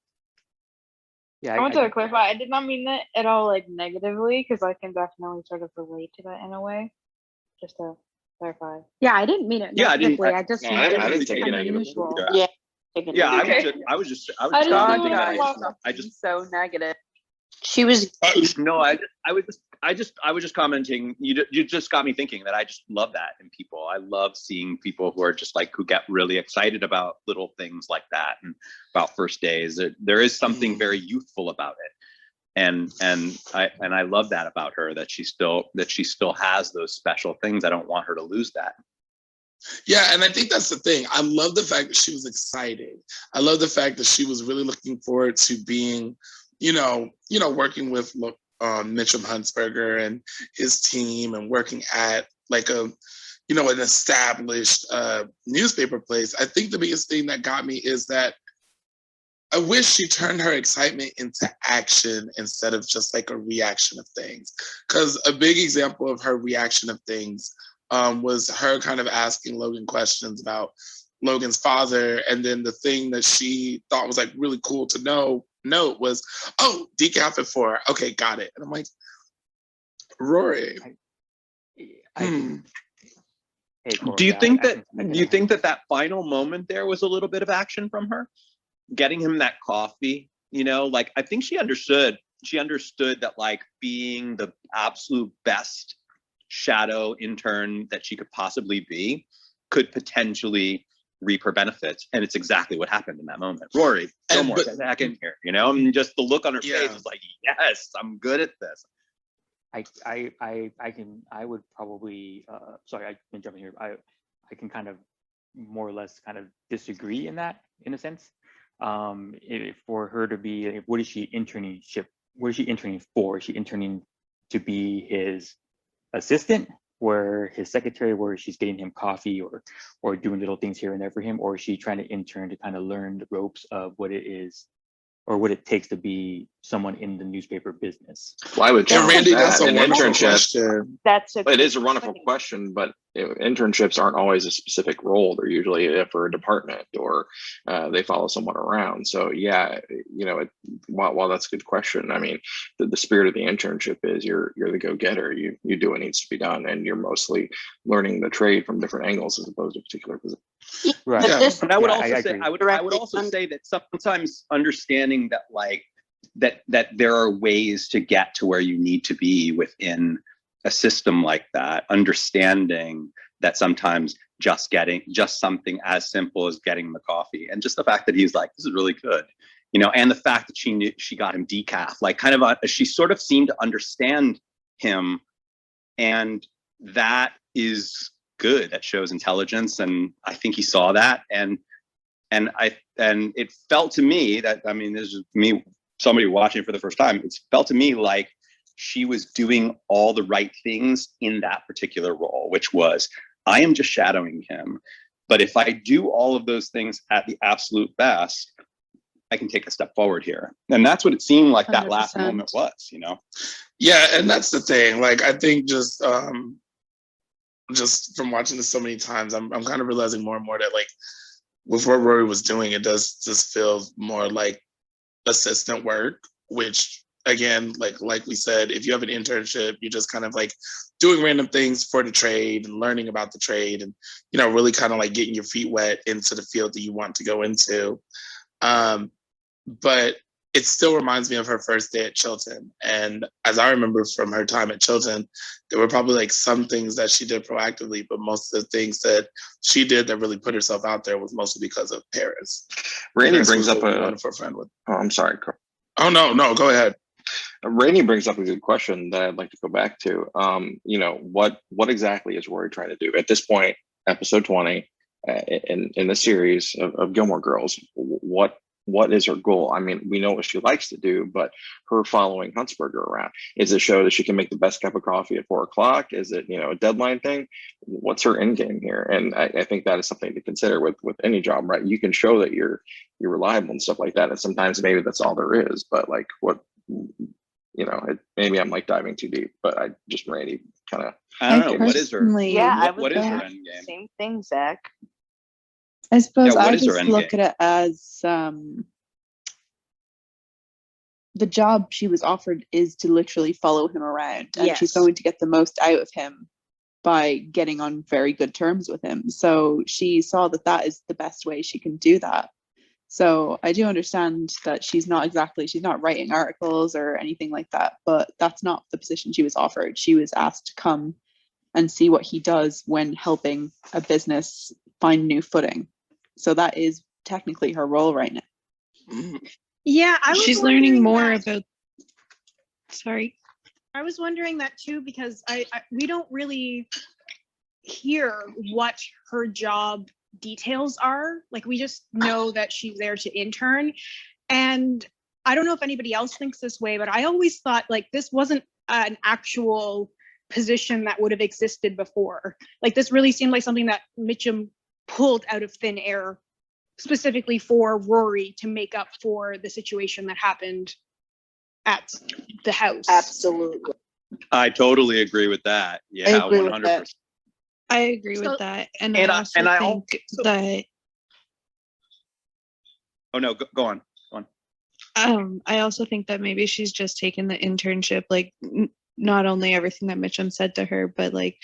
Yeah, I want to clarify, I did not mean that at all like negatively, because I can definitely sort of relate to that in a way. Just to clarify. Yeah, I didn't mean it negatively. I just meant I it didn't was take it negatively. unusual. Yeah. Yeah, I was just so negative. She was. No, I was just commenting. You just got me thinking that I just love that in people. I love seeing people who are just who get really excited about little things like that and about first days. There is something very youthful about it, and I love that about her, that she still has those special things. I don't want her to lose that. Yeah, and I think that's the thing. I love the fact that she was excited. I love the fact that she was really looking forward to being, working with Mitchum Huntzberger and his team and working at an established newspaper place. I think the biggest thing that got me is that I wish she turned her excitement into action instead of just like a reaction of things. Because a big example of her reaction of things was her kind of asking Logan questions about Logan's father. And then the thing that she thought was like really cool to note was, oh, decaf at 4. Okay, got it. And I'm like, Rory. Do you think that final moment there was a little bit of action from her? Getting him that coffee, I think she understood that being the absolute best shadow intern that she could possibly be could potentially reap her benefits, and it's exactly what happened in that moment. Rory, Gilmore, get back in here, and just the look on her face is like, yes, I'm good at this. I would probably sorry, I've been jumping here. I can kind of more or less kind of disagree in that, in a sense. For her to be, what is she interning for? Is she interning to be his assistant, where his secretary, where she's getting him coffee or doing little things here and there for him, or is she trying to intern to kind of learn the ropes of what it is or what it takes to be someone in the newspaper business? Well, I would challenge Randy, that. that's a An wonderful internship, question. it is a wonderful question, but internships aren't always a specific role. They're usually for a department, or they follow someone around. So yeah, while that's a good question, I mean, the spirit of the internship is you're the go-getter. You do what needs to be done, and you're mostly learning the trade from different angles as opposed to a particular position. Right. Yeah, but I would also I say agree. I would also say that sometimes understanding that that there are ways to get to where you need to be within a system like that, understanding that sometimes just something as simple as getting the coffee, and just the fact that he's like, this is really good, and the fact that she got him decaf, like kind of she sort of seemed to understand him, and that is good. That shows intelligence, and I think he saw that, and it felt to me that, I mean, this is me, somebody watching it for the first time, it felt to me like she was doing all the right things in that particular role, which was, I am just shadowing him, but if I do all of those things at the absolute best, I can take a step forward here. And that's what it seemed like that last 100%. moment was, Yeah, and that's the thing. Like, I think just from watching this so many times, I'm kind of realizing more and more that, like, with what Rory was doing, it does just feel more like assistant work, which, again, like we said, if you have an internship, you're just kind of like doing random things for the trade and learning about the trade, and really kind of like getting your feet wet into the field that you want to go into. But it still reminds me of her first day at Chilton. And as I remember from her time at Chilton, there were probably like some things that she did proactively, but most of the things that she did that really put herself out there was mostly because of Paris. Randy Paris brings was up a a wonderful friend with. Oh, I'm sorry. Oh, no, go ahead. Rainey brings up a good question that I'd like to go back to. What exactly is Rory trying to do at this point, episode 20, in the series of Gilmore Girls? What is her goal? I mean, we know what she likes to do, but her following Huntzberger around, is it show that she can make the best cup of coffee at 4 o'clock? Is it, a deadline thing? What's her end game here? And I think that is something to consider with any job, right? You can show that you're reliable and stuff like that. And sometimes maybe that's all there is, but like maybe I'm like diving too deep, but I just Randy kind of. I don't know. What is her? Yeah, what is her end game? Same thing, Zach. I suppose Yeah, what I is her just end look game? at it as the job she was offered is to literally follow him around, and she's Yes. going to get the most out of him by getting on very good terms with him. So she saw that is the best way she can do that. So I do understand that she's not writing articles or anything like that, but that's not the position she was offered. She was asked to come and see what he does when helping a business find new footing. So that is technically her role right now. Yeah, She's learning more that. about. Sorry. I was wondering that too, because we don't really hear what her job details are. Like, we just know that she's there to intern. And I don't know if anybody else thinks this way, but I always thought like this wasn't an actual position that would have existed before. Like, this really seemed like something that Mitchum pulled out of thin air specifically for Rory to make up for the situation that happened at the house. Absolutely. I totally agree with that. Yeah, agree with 100%. I agree with that. And I also think that Oh no, go on. Go on. I also think that maybe she's just taken the internship, like not only everything that Mitchum said to her, but like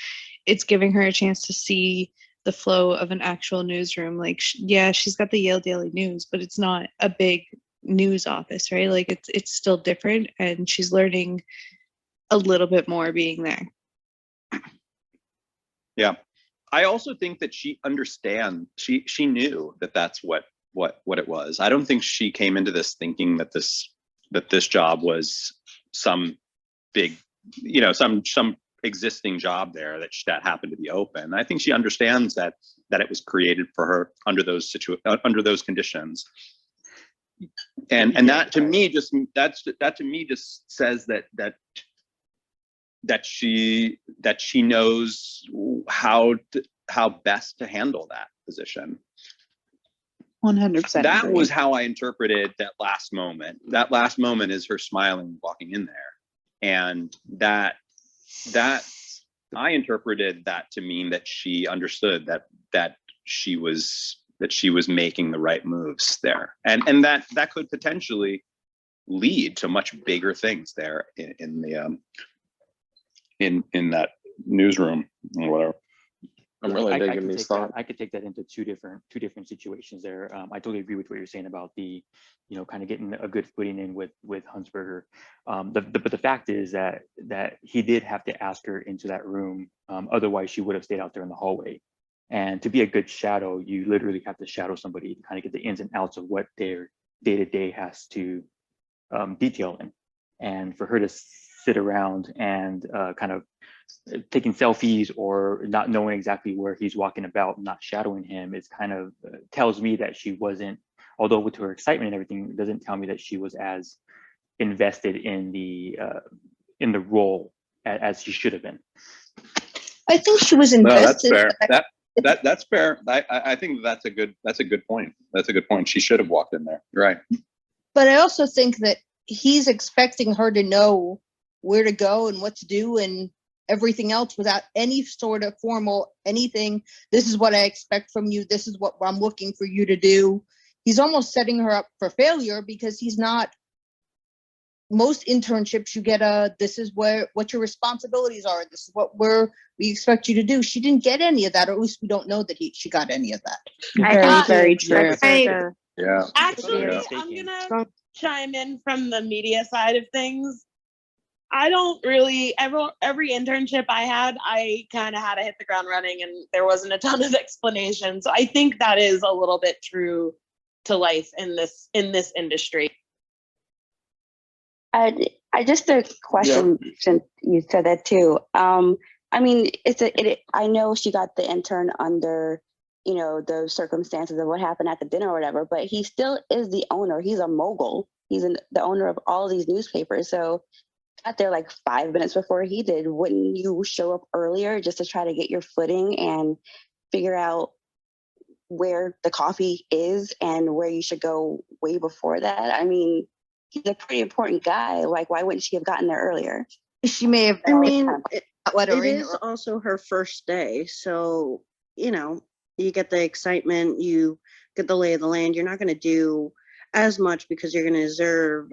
it's giving her a chance to see the flow of an actual newsroom. Like, she's got the Yale Daily News, but it's not a big news office, right? Like it's still different, and she's learning a little bit more being there. Yeah. I also think that she understands, she knew that that's what it was. I don't think she came into this thinking that this job was some big, some existing job there that happened to be open. I think she understands that it was created for her under those conditions. And that to me just says that she knows how best to handle that position. 100%. That agree. was how I interpreted that last moment. That last moment is her smiling, walking in there, and that I interpreted that to mean that she understood that she was making the right moves there, and that could potentially lead to much bigger things there in that newsroom or whatever. I'm really digging could these take that- thoughts. I could take that into two different situations there. I totally agree with what you're saying about the, kind of getting a good footing in with Huntzberger. But the fact is that he did have to ask her into that room. Otherwise, she would have stayed out there in the hallway. And to be a good shadow, you literally have to shadow somebody to kind of get the ins and outs of what their day-to-day has to detail in. And for her to sit around and kind of taking selfies or not knowing exactly where he's walking about, not shadowing him, is kind of tells me that she wasn't, although with her excitement and everything, it doesn't tell me that she was as invested in the role as she should have been. I think she was No, that's invested. fair. That's fair. I think that's a good point. That's a good point. She should have walked in there. You're right. But I also think that he's expecting her to know where to go and what to do and everything else without any sort of formal anything. This is what I expect from you. This is what I'm looking for you to do. He's almost setting her up for failure because he's not. Most internships you get this is what your responsibilities are. This is what we expect you to do. She didn't get any of that, or at least we don't know that she got any of that. Very true. Yeah. Actually, Yeah. I'm gonna chime in from the media side of things. I don't really every internship I had, I kind of had to hit the ground running, and there wasn't a ton of explanation. So I think that is a little bit true to life in this industry. I just a question since you said that too. I mean, I know she got the intern under, the circumstances of what happened at the dinner or whatever, but he still is the owner. He's a mogul. He's the owner of all these newspapers. So got there like 5 minutes before he did. Wouldn't you show up earlier just to try to get your footing and figure out where the coffee is and where you should go way before that? I mean, he's a pretty important guy. Like, why wouldn't she have gotten there earlier? She may have. I mean, it is also her first day, so you get the excitement, you get the lay of the land. You're not going to do as much because you're going to observe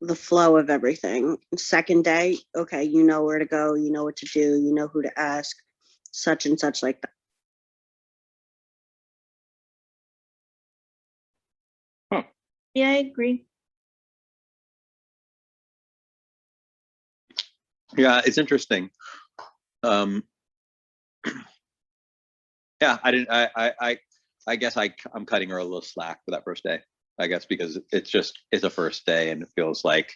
the flow of everything. Second day, okay, you know where to go, you know what to do, you know who to ask, such and such like that. Yeah, I agree. Yeah, it's interesting. Yeah, I guess I'm cutting her a little slack for that first day. I guess because it's a first day and it feels maybe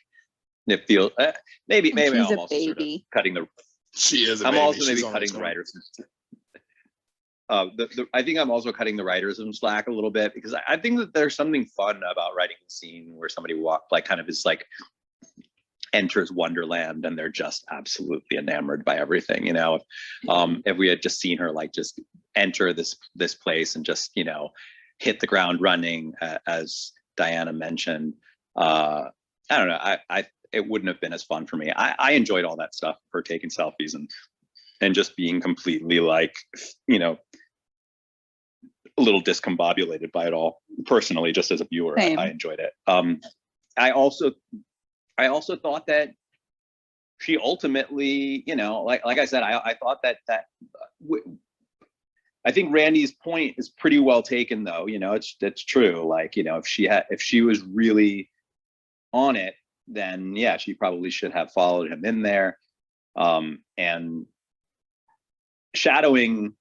She's I'm a also sort of baby. cutting the. She is. I'm baby. also She's maybe on cutting its the own. writers. I think I'm also cutting the writers some slack a little bit because I think that there's something fun about writing a scene where somebody enters Wonderland and they're just absolutely enamored by everything. If we had just seen her just enter this place and just hit the ground running, as Diana mentioned, I don't know. It wouldn't have been as fun for me. I enjoyed all that stuff, her taking selfies and just being completely a little discombobulated by it all. Personally, just as a viewer, I enjoyed it. I also thought that she ultimately, like I said, I thought that I think Randy's point is pretty well taken, though. It's true. If she was really on it, then yeah, she probably should have followed him in there. And shadowing.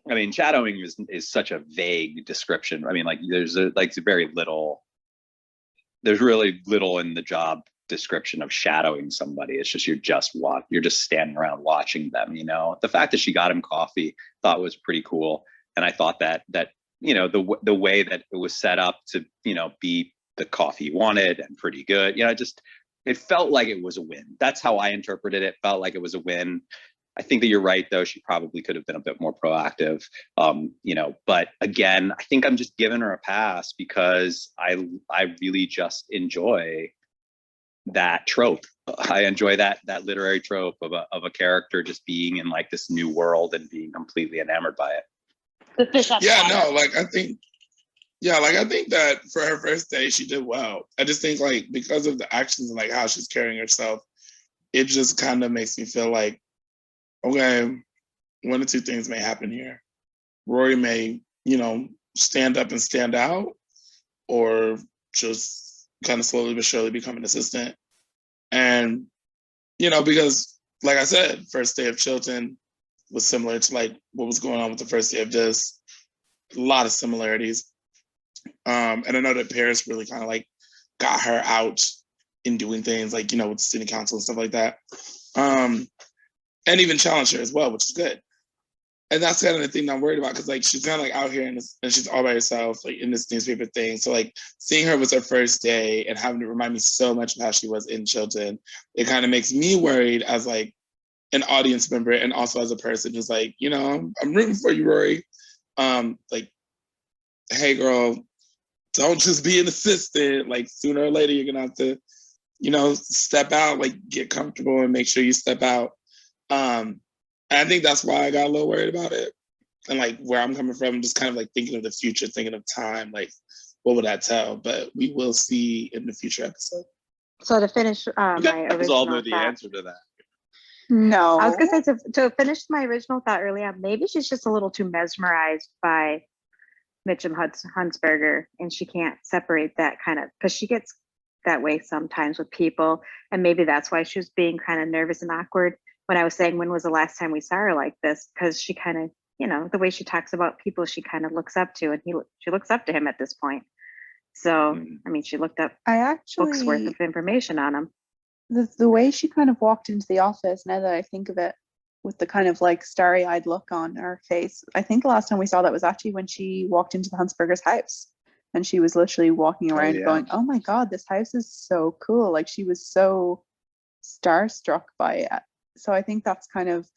I mean, shadowing is such a vague description. I mean, there's very little. There's really little in the job description of shadowing somebody. It's just you're just standing around watching them. The fact that she got him coffee, thought was pretty cool, and I thought that the way that it was set up to be the coffee he wanted and pretty good. It felt like it was a win. That's how I interpreted it. Felt like it was a win. I think that you're right, though. She probably could have been a bit more proactive, but again, I think I'm just giving her a pass because I really just enjoy that trope. I enjoy that literary trope of a character just being in like this new world and being completely enamored by it. The fish out the Yeah, water. no, I think that for her first day, she did well. I just think like because of the actions and like how she's carrying herself, it just kind of makes me feel like, okay, one or two things may happen here. Rory may, stand up and stand out, or just kind of slowly but surely become an assistant. And, because like I said, first day of Chilton was similar to like what was going on with the first day of this. A lot of similarities. And I know that Paris really kind of like got her out in doing things like, with student council and stuff like that. And even challenged her as well, which is good. And that's kind of the thing that I'm worried about, because like she's kind of like out here and she's all by herself, like in this newspaper thing. So like seeing her was her first day and having to remind me so much of how she was in Chilton, it kind of makes me worried as like an audience member and also as a person who's like, I'm rooting for you, Rory. Like, hey girl, don't just be an assistant. Like sooner or later you're gonna have to, step out, like get comfortable and make sure you step out. And I think that's why I got a little worried about it. And like where I'm coming from, just kind of like thinking of the future, thinking of time, like what would that tell? But we will see in the future episode. So to finish my You guys all original know the thought, answer to that. No. I was gonna say to finish my original thought earlier, maybe she's just a little too mesmerized by Mitchum Huntzberger, and she can't separate that kind of, because she gets that way sometimes with people, and maybe that's why she was being kind of nervous and awkward when I was saying when was the last time we saw her like this, because she kind of, the way she talks about people she kind of looks up to, and she looks up to him at this point. So I mean, she looked up books worth of information on him. The way she kind of walked into the office, now that I think of it, with the kind of like starry-eyed look on her face, I think the last time we saw that was actually when she walked into the Huntzbergers' house, and she was literally walking around going, oh my god, this house is so cool. Like she was so starstruck by it. So I think that's kind of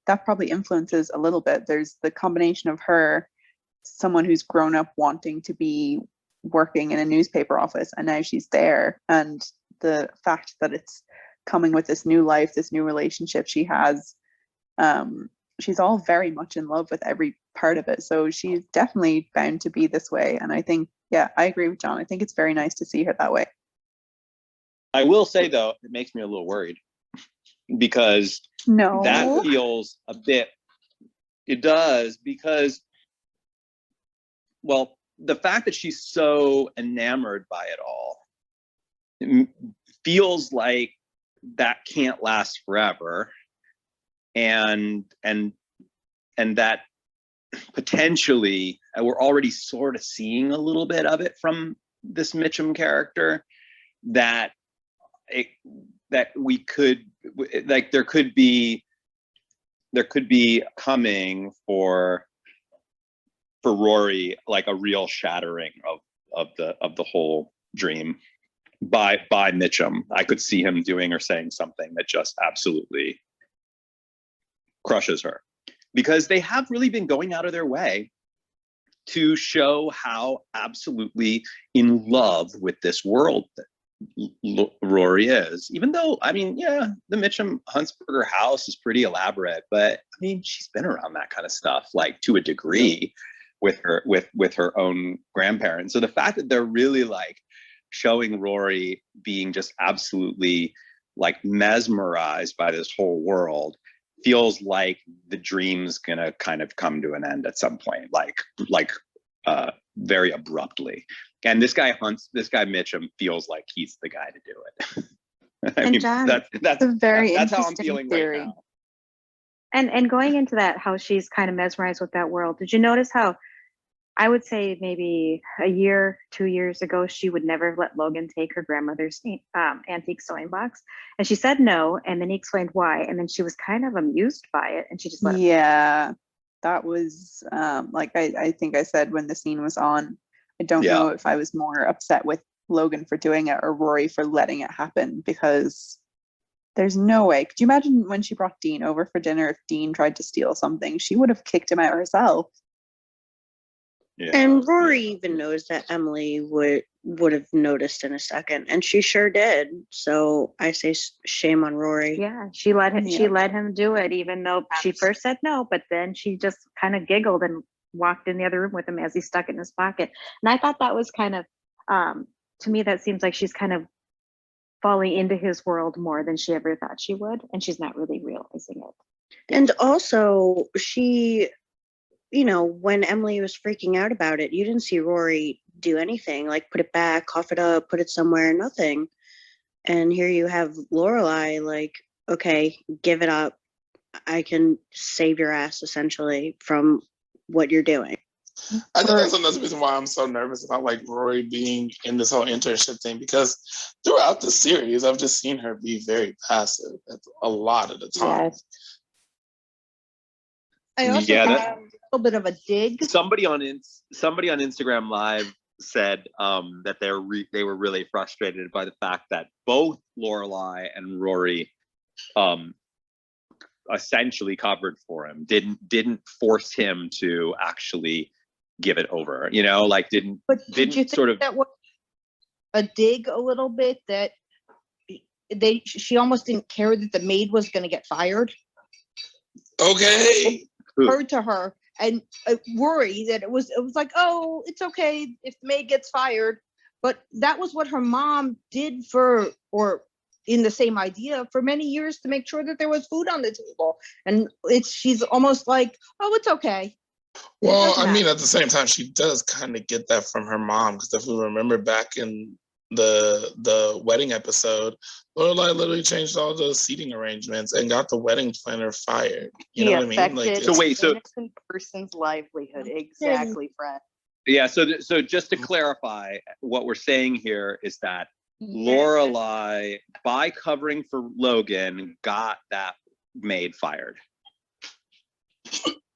that probably influences a little bit. There's the combination of her, someone who's grown up wanting to be working in a newspaper office, and now she's there, and the fact that it's coming with this new life, this new relationship she has. She's all very much in love with every part of it. So she's definitely bound to be this way. And I think, yeah, I agree with John. I think it's very nice to see her that way. I will say though, it makes me a little worried because that feels a bit, it does, because, well, the fact that she's so enamored by it all, it feels like that can't last forever. And that potentially we're already sort of seeing a little bit of it from this Mitchum character, that we could, like, there could be coming for Rory, like a real shattering of the whole dream by Mitchum. I could see him doing or saying something that just absolutely crushes her, because they have really been going out of their way to show how absolutely in love with this world that Rory is. Even though, I mean, yeah, the Mitchum Huntzberger house is pretty elaborate, but I mean, she's been around that kind of stuff, like to a degree, with her own grandparents. So the fact that they're really like showing Rory being just absolutely like mesmerized by this whole world feels like the dream's gonna kind of come to an end at some point, like very abruptly. And this guy Mitchum feels like he's the guy to do it. I mean, John, that's a very that's how I'm interesting feeling theory. right now. And going into that, how she's kind of mesmerized with that world. Did you notice how I would say maybe a year, 2 years ago, she would never let Logan take her grandmother's antique sewing box. And she said no. And then he explained why. And then she was kind of amused by it. And she just let him. Yeah, that was like I think I said when the scene was on, I don't know if I was more upset with Logan for doing it or Rory for letting it happen, because there's no way. Could you imagine when she brought Dean over for dinner, if Dean tried to steal something, she would have kicked him out herself. Yeah. And Rory even knows that Emily would have noticed in a second, and she sure did. So I say shame on Rory. Yeah, she let him do it, even though she first said no, but then she just kind of giggled and walked in the other room with him as he stuck it in his pocket. And I thought that was kind of, to me, that seems like she's kind of falling into his world more than she ever thought she would, and she's not really realizing it. And also, she, you know, when Emily was freaking out about it, you didn't see Rory do anything, like put it back, cough it up, put it somewhere, nothing. And here you have Lorelai, like, okay, give it up. I can save your ass, essentially, from what you're doing. I think that's another reason why I'm so nervous about like Rory being in this whole internship thing, because throughout the series, I've just seen her be very passive a lot of the time. Yes. I also Yeah, got a little bit of a dig. Somebody on Instagram Live said that they were really frustrated by the fact that both Lorelai and Rory essentially covered for him, didn't force him to actually give it over, you know, like didn't you think sort of that was a dig a little bit, that she almost didn't care that the maid was going to get fired? Okay. Heard to her and Rory that it was like, oh, it's okay if the maid gets fired, but that was what her mom did or in the same idea for many years, to make sure that there was food on the table. And she's almost like, oh, it's okay. Well, I mean, at the same time, she does kind of get that from her mom, because if we remember back in the wedding episode, Lorelai literally changed all the seating arrangements and got the wedding planner fired. You know what I mean? Like, so wait, so innocent person's livelihood, exactly, Fred. Yeah, so just to clarify, what we're saying here is that Lorelai, by covering for Logan, got that maid fired.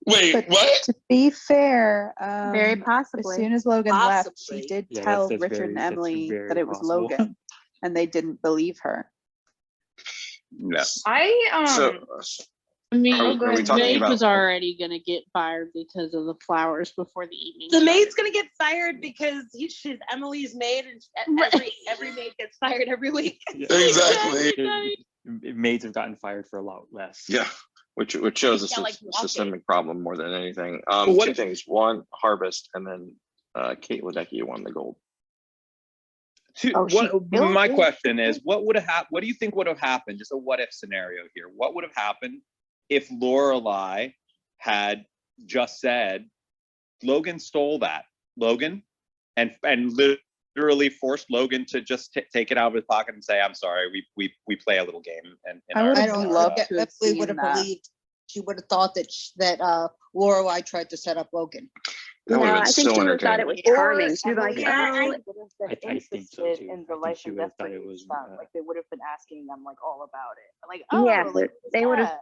Wait, what? To be fair, very possibly. as soon as Logan left, she did tell that's Richard very- and that's Emily very that it was possible. Logan, and they didn't believe her. No. I mean, Are we the talking maid about- was already gonna get fired because of the flowers before the evening. The started. maid's gonna get fired because she's Emily's maid, and every maid gets fired every week. Exactly. Maids have gotten fired for a lot less. Yeah, which shows a Yeah, like walking. systemic problem more than anything. what Two if- things: one, Harvest, and then Kate Ledecky won the gold. My question is, what would have happened? What do you think would have happened? Just a what if scenario here. What would have happened if Lorelai had just said, Logan stole that, Logan, and literally forced Logan to just take it out of his pocket and say, I'm sorry, we play a little game. And I would I have don't loved think to have Emily seen would have that. believed. She would have thought that Lorelai tried to set up Logan. That would No, have I been think so she would have thought it entertaining. was charming. She'd be like, Emily oh, would have been I think so interested too. in I the think life she and would have death thought for it you was, stuff. Like they would have been asking them like all about it. Like, oh, yeah, like, but what is they would have. that?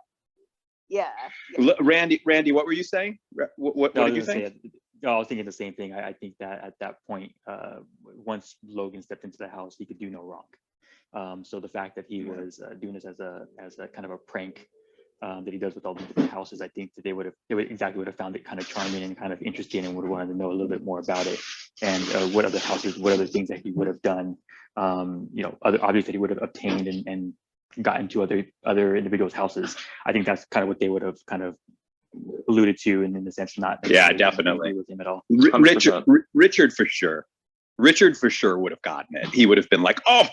Yeah. Randy, what were you saying? What No, I did you was gonna think? say, I was thinking the same thing. I think that at that point, once Logan stepped into the house, he could do no wrong. So the fact that he was doing this as a kind of a prank that he does with all the different houses, I think that they would have found it kind of charming and kind of interesting, and would have wanted to know a little bit more about it, and what other things that he would have done. Other objects that he would have obtained and got into other individuals' houses. I think that's kind of what they would have kind of alluded to, and in the sense not. Yeah, definitely. With him at all. Richard for sure. Richard for sure would have gotten it. He would have been like, "Oh,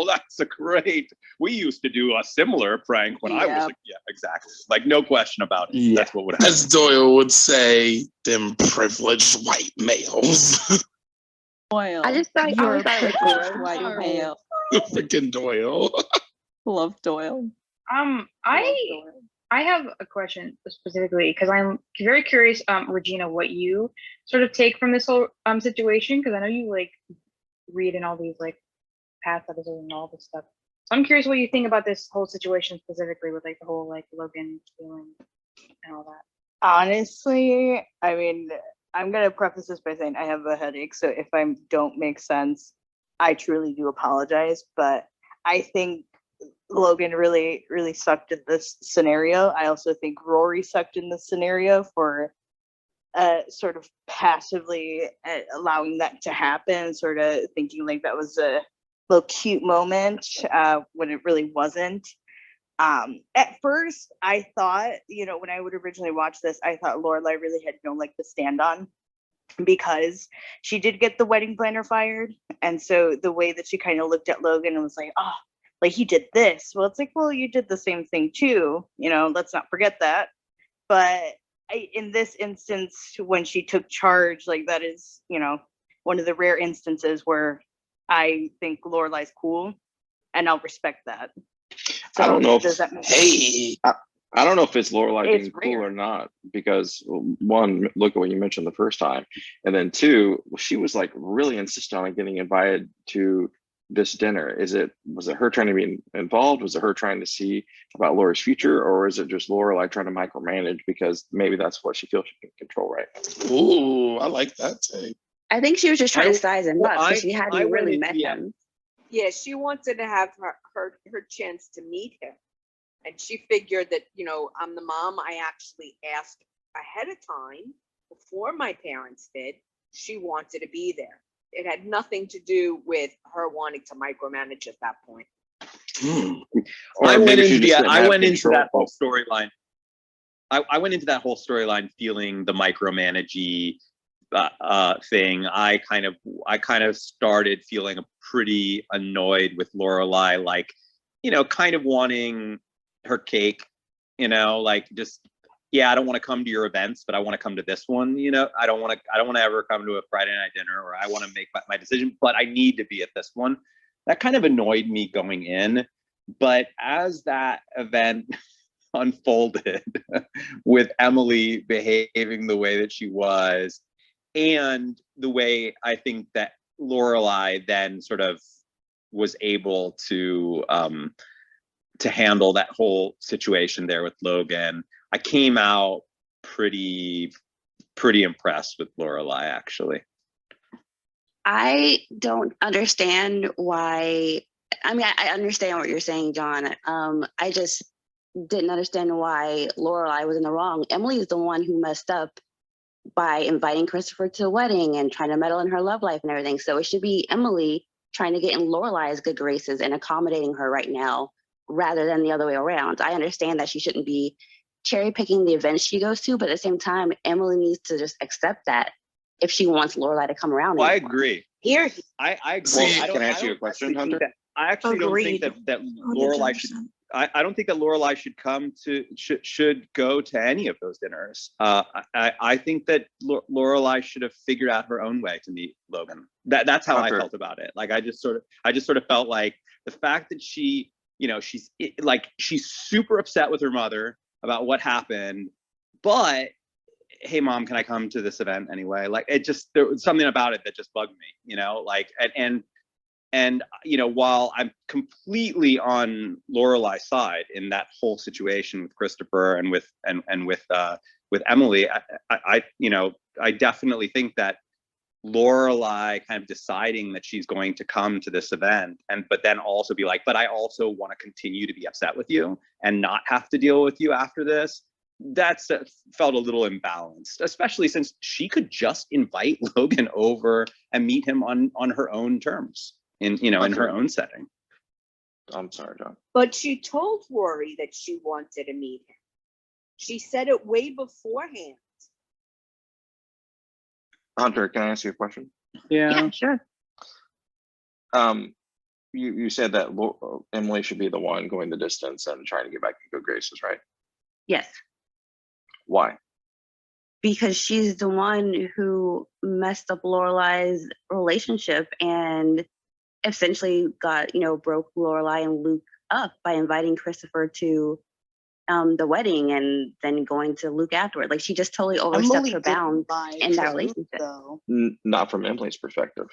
that's a great. We used to do a similar prank when I was." Yeah, exactly. Like no question about it. Yeah. That's what would happen. As Doyle would say, them privileged white males. Doyle. I just thought You're I thought it was privileged gross. white male. Freaking Doyle. Love Doyle. I I have a question specifically because I'm very curious, Regina, what you sort of take from this whole situation, because I know you like read in all these like past episodes and all this stuff. So I'm curious what you think about this whole situation specifically with like the whole like Logan feeling and all that. Honestly, I mean, I'm gonna preface this by saying I have a headache, so if I don't make sense, I truly do apologize. But I think Logan really, really sucked in this scenario. I also think Rory sucked in this scenario for sort of passively allowing that to happen, sort of thinking like that was a little cute moment when it really wasn't. At first, I thought, you know, when I would originally watch this, I thought Lorelai really had no leg to stand on because she did get the wedding planner fired. And so the way that she kind of looked at Logan and was like, oh, like he did this. Well, it's like, well, you did the same thing too. You know, let's not forget that. But in this instance, when she took charge, like that is, you know, one of the rare instances where I think Lorelai's cool and I'll respect that. So I don't know does if that make hey, I don't know if it's Lorelai It's being cool rare. or not, because one, look at what you mentioned the first time, and then two, she was like really insistent on getting invited to this dinner. Was it her trying to be involved? Was it her trying to see about Laura's future, or is it just Lorelai trying to micromanage because maybe that's what she feels she can control right now? Ooh, I like that take. I think she was just trying to size him up I because she hadn't went really into met the him. Yeah, she wanted to have her chance to meet him. And she figured that, you know, I'm the mom. I actually asked ahead of time before my parents did. She wanted to be there. It had nothing to do with her wanting to micromanage at that point. Or I went maybe she into just didn't I have went into control. that whole storyline. I went into that whole storyline feeling the micromanagey thing. I kind of started feeling pretty annoyed with Lorelai, like, you know, kind of wanting her cake, you know, like just, yeah, I don't want to come to your events, but I want to come to this one. You know, I don't want to ever come to a Friday night dinner, or I want to make my decision, but I need to be at this one. That kind of annoyed me going in. But as that event unfolded with Emily behaving the way that she was, and the way I think that Lorelai then sort of was able to handle that whole situation there with Logan, I came out pretty impressed with Lorelai, actually. I don't understand why. I mean, I understand what you're saying, John. I just didn't understand why Lorelai was in the wrong. Emily is the one who messed up by inviting Christopher to the wedding and trying to meddle in her love life and everything. So it should be Emily trying to get in Lorelai's good graces and accommodating her right now, rather than the other way around. I understand that she shouldn't be cherry picking the events she goes to, but at the same time, Emily needs to just accept that if she wants Lorelai to come around. Well, I agree. Here, I agree. Well, can I ask you a question, Hunter? I actually don't think that Lorelai should. I don't think that Lorelai should come to should go to any of those dinners. I think that Lorelai should have figured out her own way to meet Logan. That's how Hunter. I felt about it. Like I just sort of felt like the fact that she, you know, she's super upset with her mother about what happened, but hey mom, can I come to this event anyway? Like there was something about it that just bugged me, you know, like and you know, while I'm completely on Lorelai's side in that whole situation with Christopher and with Emily, I you know, I definitely think that Lorelai kind of deciding that she's going to come to this event, but then also be like, but I also want to continue to be upset with you and not have to deal with you after this. That's felt a little imbalanced, especially since she could just invite Logan over and meet him on her own terms in her own setting. I'm sorry, John. But she told Rory that she wanted to meet him. She said it way beforehand. Hunter, can I ask you a question? yeah, sure. You said that Emily should be the one going the distance and trying to get back in good graces, right? Yes, Why? because she's the one who messed up Lorelai's relationship and essentially broke Lorelai and Luke up by inviting Christopher to the wedding and then going to Luke afterward. Like she just totally overstepped Emily her didn't bounds lie in to that Luke, relationship. though. Not from Emily's perspective.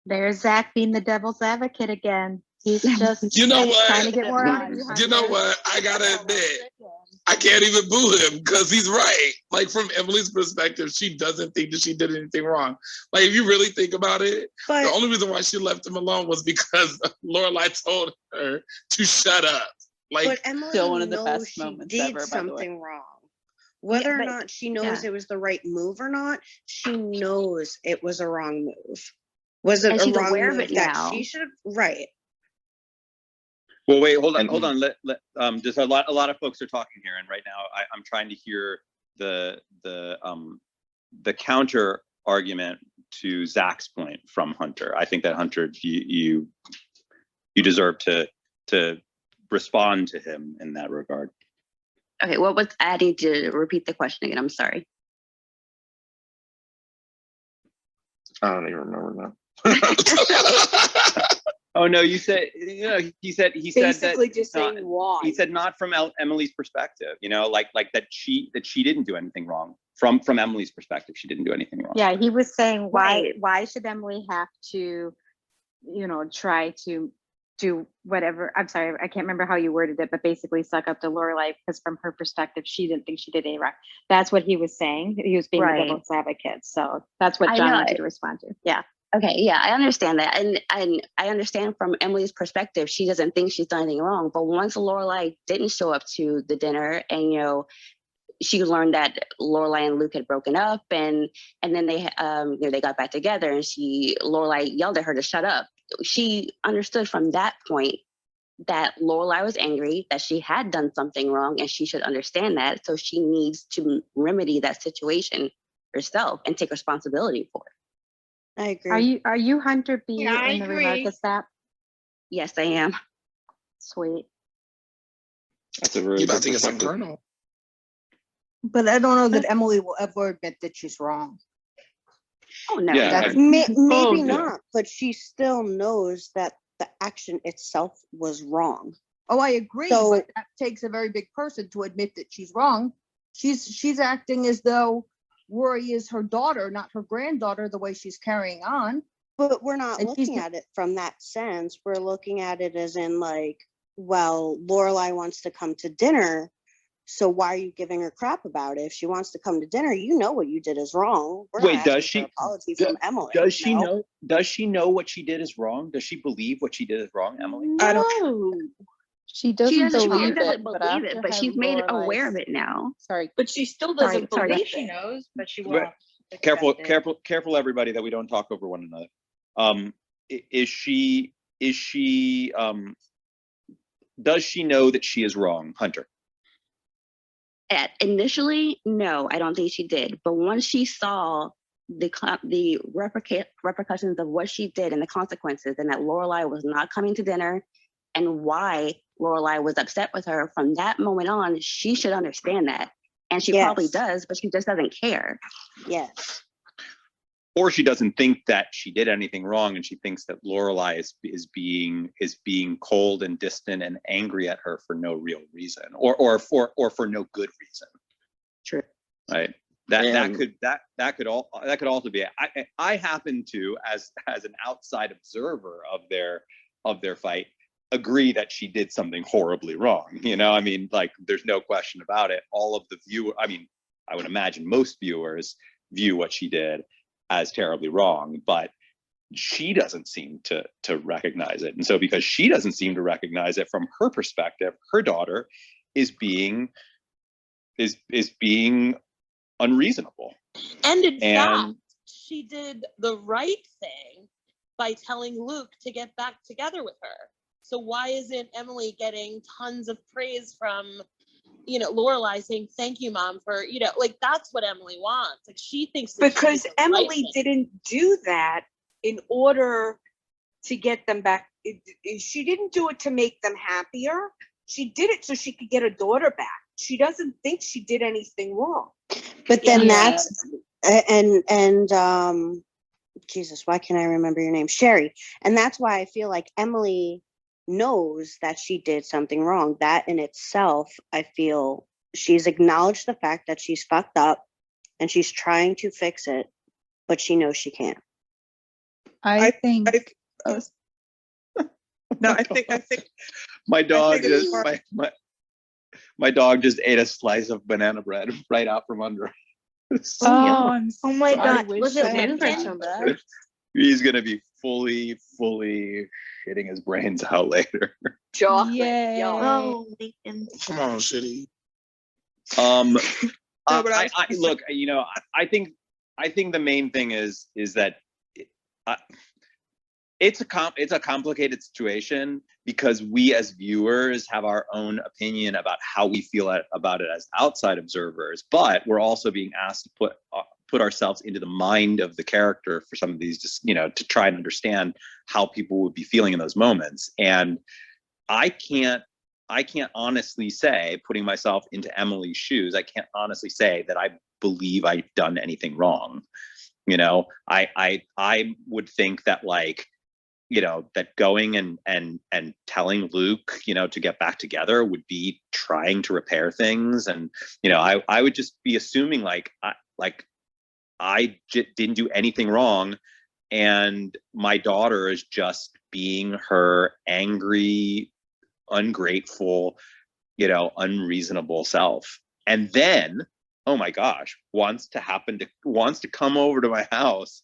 There's Zach being the devil's advocate again. He's just You know what? trying to get more out of you. You know what? I gotta admit, I can't even boo him because he's right. Like from Emily's perspective, she doesn't think that she did anything wrong. Like if you really think about it, But- the only reason why she left him alone was because Lorelai told her to shut up. Like But Emily Still one of the knows best she moments did ever, by the way. something wrong. Whether or but- not she knows yeah. it was the right move or not, she knows it was a wrong move. Was it And a she's wrong aware of move it that now. she should have? Right. Well, wait, hold on, And- hold on. Just a lot of folks are talking here, and right now I'm trying to hear the counter argument to Zach's point from Hunter. I think that Hunter, you deserve to respond to him in that regard. Okay, what was I need to repeat the question again? I'm sorry. I don't even remember that. Oh no, you said, he said Basically that just not- saying why. he said not from Emily's perspective, like that she didn't do anything wrong. From Emily's perspective, she didn't do anything wrong. Yeah, he was saying Right. why should Emily have to, try to do whatever. I'm sorry, I can't remember how you worded it, but basically suck up to Lorelai because from her perspective, she didn't think she did any wrong. That's what he was saying. He was being Right. the devil's advocate. So that's what I John know. wanted to respond to. Yeah. Okay, yeah, I understand that, and I understand from Emily's perspective, she doesn't think she's done anything wrong. But once Lorelai didn't show up to the dinner, and she learned that Lorelai and Luke had broken up, and then they they got back together, and Lorelai yelled at her to shut up. She understood from that point that Lorelai was angry, that she had done something wrong, and she should understand that. So she needs to remedy that situation herself and take responsibility for it. I agree. Are you Hunter B Yeah, I in the agree. Remarcus app? Yes, I am. Sweet. That's a really you about good to get some perspective. kernel. But I don't know that Emily will ever admit that she's wrong. Oh no, Yeah, that's Maybe Oh, yeah. not, but she still knows that the action itself was wrong. Oh, I agree. So- But that takes a very big person to admit that she's wrong. She's acting as though Rory is her daughter, not her granddaughter, the way she's carrying on. But we're not And she's looking at it from that sense. We're looking at it as in like, well, Lorelai wants to come to dinner, so why are you giving her crap about it? If she wants to come to dinner, you know what you did is wrong. We're Wait, not does asking she? for an apology do- from Emily. Does she no. know? Does she know what she did is wrong? Does she believe what she did is wrong, Emily? I don't. She doesn't she doesn't believe believe it, it, but she's made aware of it now. Sorry, But she still Sorry, doesn't sorry. believe She it. knows, but she But- won't. Careful, accept it. careful, everybody, that we don't talk over one another. Is she? Does she know that she is wrong, Hunter? Initially, no, I don't think she did. But once she saw the repercussions of what she did and the consequences, and that Lorelai was not coming to dinner, and why Lorelai was upset with her, from that moment on, she should understand that. And she probably Yes. does, but she just doesn't care. Yes. Or she doesn't think that she did anything wrong, and she thinks that Lorelai is being cold and distant and angry at her for no real reason, or for no good reason. True. Right. That And- could also be it. I happen to, as an outside observer of their fight, agree that she did something horribly wrong. I mean, like, there's no question about it. All of the I would imagine most viewers view what she did as terribly wrong, but she doesn't seem to recognize it. And so because she doesn't seem to recognize it, from her perspective, her daughter is being unreasonable. And in And- fact, she did the right thing by telling Luke to get back together with her. So why isn't Emily getting tons of praise from, Lorelai saying, thank you, Mom, for, like, that's what Emily wants. Like, she thinks that she Because did the right Emily thing. didn't do that in order to get them back. She didn't do it to make them happier. She did it so she could get her daughter back. She doesn't think she did anything wrong. But then Yeah. that's Jesus, why can't I remember your name? Sherry. And that's why I feel like Emily knows that she did something wrong. That in itself, I feel she's acknowledged the fact that she's fucked up and she's trying to fix it, but she knows she can't. I think. No, I think My dog think it's just more- my dog just ate a slice of banana bread right out from under. I'm Oh my sorry. God, was it Lincoln? He's gonna be fully shitting his brains out later. Chocolate. Yay. Yum. Oh, Lincoln. Come on, shitty. but I look, you know, I think the main thing is that it's a complicated situation because we as viewers have our own opinion about how we feel about it as outside observers, but we're also being asked to put ourselves into the mind of the character for some of these, just, you know, to try and understand how people would be feeling in those moments. And I can't honestly say, putting myself into Emily's shoes, I can't honestly say that I believe I've done anything wrong. You know, I would think that, like, you know, that going and telling Luke, you know, to get back together would be trying to repair things. And, you know, I would just be assuming I didn't do anything wrong. And my daughter is just being her angry, ungrateful, you know, unreasonable self. And then, oh my gosh, wants to come over to my house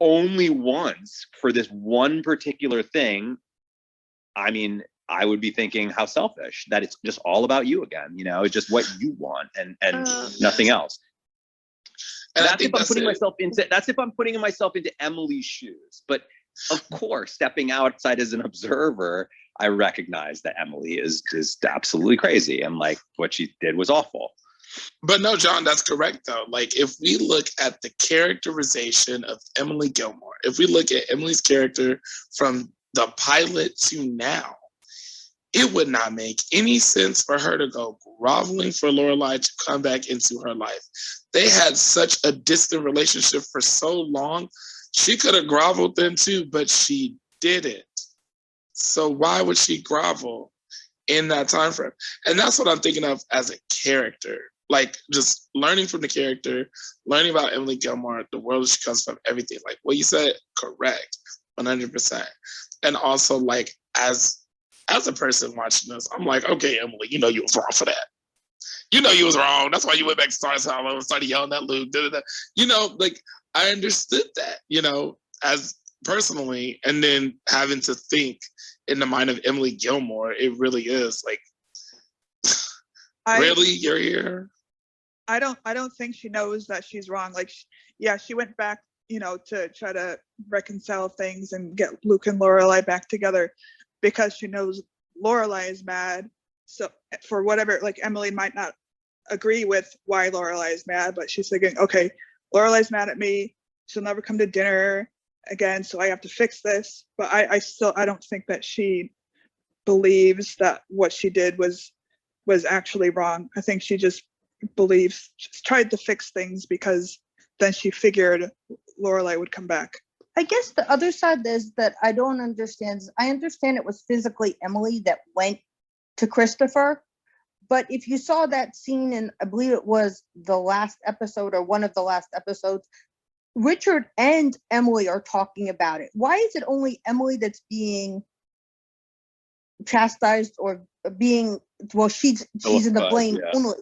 only once for this one particular thing. I mean, I would be thinking how selfish, that it's just all about you again, you know, it's just what you want and nothing else. And that's if I'm putting myself into Emily's shoes. But of course, stepping outside as an observer, I recognize that Emily is just absolutely crazy and, like, what she did was awful. But no, John, that's correct though. Like, if we look at the characterization of Emily Gilmore, if we look at Emily's character from the pilot to now, it would not make any sense for her to go groveling for Lorelai to come back into her life. They had such a distant relationship for so long. She could have groveled then too, but she didn't. So why would she grovel in that time frame? And that's what I'm thinking of as a character. Like, just learning from the character, learning about Emily Gilmore, the world she comes from, everything. Like what you said, correct, 100%. And also, like, as a person watching this, I'm like, okay, Emily, you know you was wrong for that. You know you was wrong. That's why you went back to Star's house and started yelling at Luke. You know, like, I understood that, you know, as personally, and then having to think in the mind of Emily Gilmore, it really is like, really, you're here? I don't think she knows that she's wrong. Like, she went back, you know, to try to reconcile things and get Luke and Lorelai back together because she knows Lorelai is mad. So for whatever, like, Emily might not agree with why Lorelai is mad, but she's thinking, okay, Lorelai's mad at me. She'll never come to dinner again, so I have to fix this. But I don't think that she believes that what she did was actually wrong. I think she just believes, she's tried to fix things because then she figured Lorelai would come back. I guess the other side is that I don't understand. I understand it was physically Emily that went to Christopher, but if you saw that scene in, I believe it was the last episode or one of the last episodes, Richard and Emily are talking about it. Why is it only Emily that's being chastised or being, well, she's in the blame only?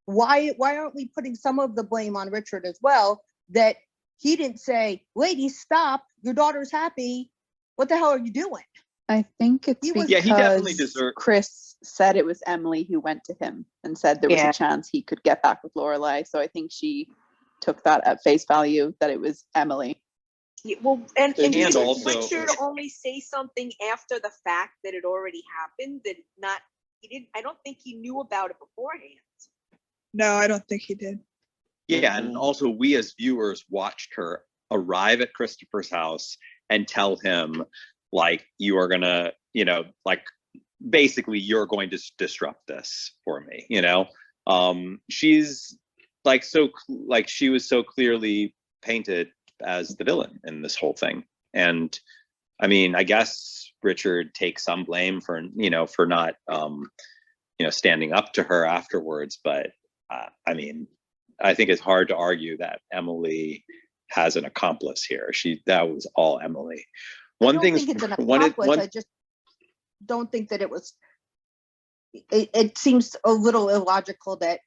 Why aren't we putting some of the blame on Richard as well, that he didn't say, ladies, stop, your daughter's happy, what the hell are you doing? I think it's because he definitely deserved. Chris said it was Emily who went to him and said there was a chance he could get back with Lorelai. So I think she took that at face value, that it was Emily. Yeah, well, and didn't also, Richard only say something after the fact that it already happened? I don't think he knew about it beforehand. No, I don't think he did. Yeah, and also we as viewers watched her arrive at Christopher's house and tell him, like, you are gonna, you know, like, basically you're going to disrupt this for me, you know. She's like, she was so clearly painted as the villain in this whole thing. And I mean, I guess Richard take some blame for, for not, standing up to her afterwards. But I mean, I think it's hard to argue that Emily has an accomplice here. That was all Emily. I don't think it's an accomplice. I just don't think that it was. It seems a little illogical that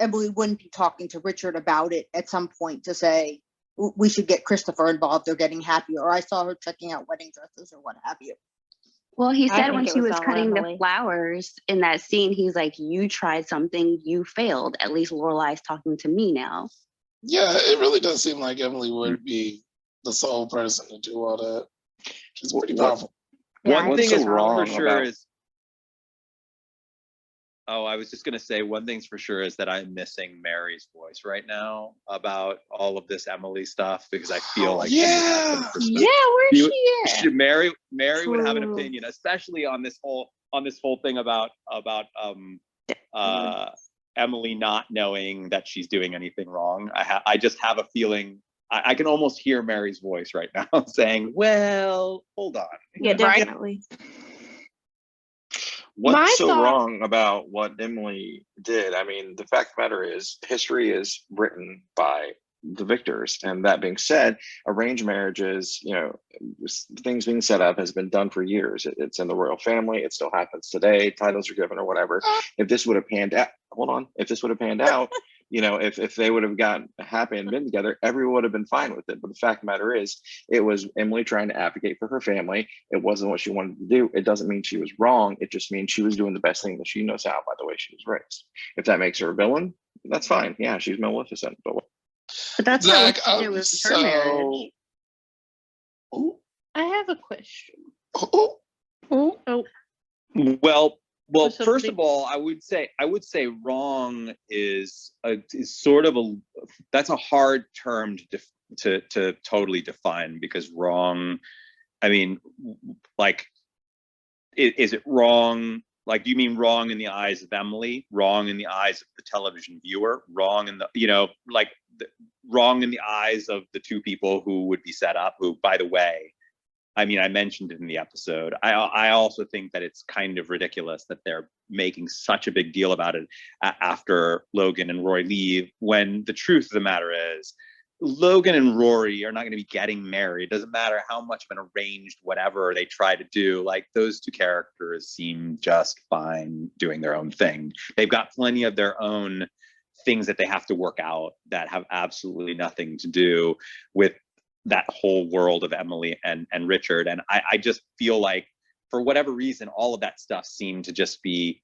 Emily wouldn't be talking to Richard about it at some point to say we should get Christopher involved. They're getting happy, or I saw her checking out wedding dresses, or what have you. Well, he I said think when it she was was all cutting Emily. the flowers in that scene, he's like, "You tried something, you failed. At least Lorelai's talking to me now." Yeah, it really does seem like Emily would be the sole person to do all that. She's pretty powerful. One thing so is wrong for sure about- is. Oh, I was just going to say one thing's for sure is that I'm missing Mary's voice right now about all of this Emily stuff, because I feel like she would have some perspective. where's You- she at? Mary would have an True. opinion, especially on this whole thing about Emily not knowing that she's doing anything wrong. I just have a feeling I can almost hear Mary's voice right now saying, "Well, hold on." Yeah, definitely. What's My so thought- wrong about what Emily did? I mean, the fact of the matter is, history is written by the victors. And that being said, arranged marriages, things being set up has been done for years. It's in the royal family. It still happens today. Titles are given or whatever. If this would have panned out, if this would have panned out, if they would have gotten happy and been together, everyone would have been fine with it. But the fact of the matter is, it was Emily trying to advocate for her family. It wasn't what she wanted to do. It doesn't mean she was wrong. It just means she was doing the best thing that she knows how by the way she was raised. If that makes her a villain, that's fine. Yeah, she's Maleficent. But that's Zach, not what it was her marriage. I have a question. Well, So first they- of all, I would say wrong is sort of that's a hard term to totally define, because wrong, I mean, like, is it wrong? Like, do you mean wrong in the eyes of Emily? Wrong in the eyes of the television viewer? Wrong in the, wrong in the eyes of the two people who would be set up, who, by the way, I mean, I mentioned it in the episode. I also think that it's kind of ridiculous that they're making such a big deal about it after Logan and Rory leave, when the truth of the matter is, Logan and Rory are not going to be getting married. It doesn't matter how much of an arranged whatever they try to do. Like, those two characters seem just fine doing their own thing. They've got plenty of their own things that they have to work out that have absolutely nothing to do with that whole world of Emily and Richard. And I just feel like, for whatever reason, all of that stuff seemed to just be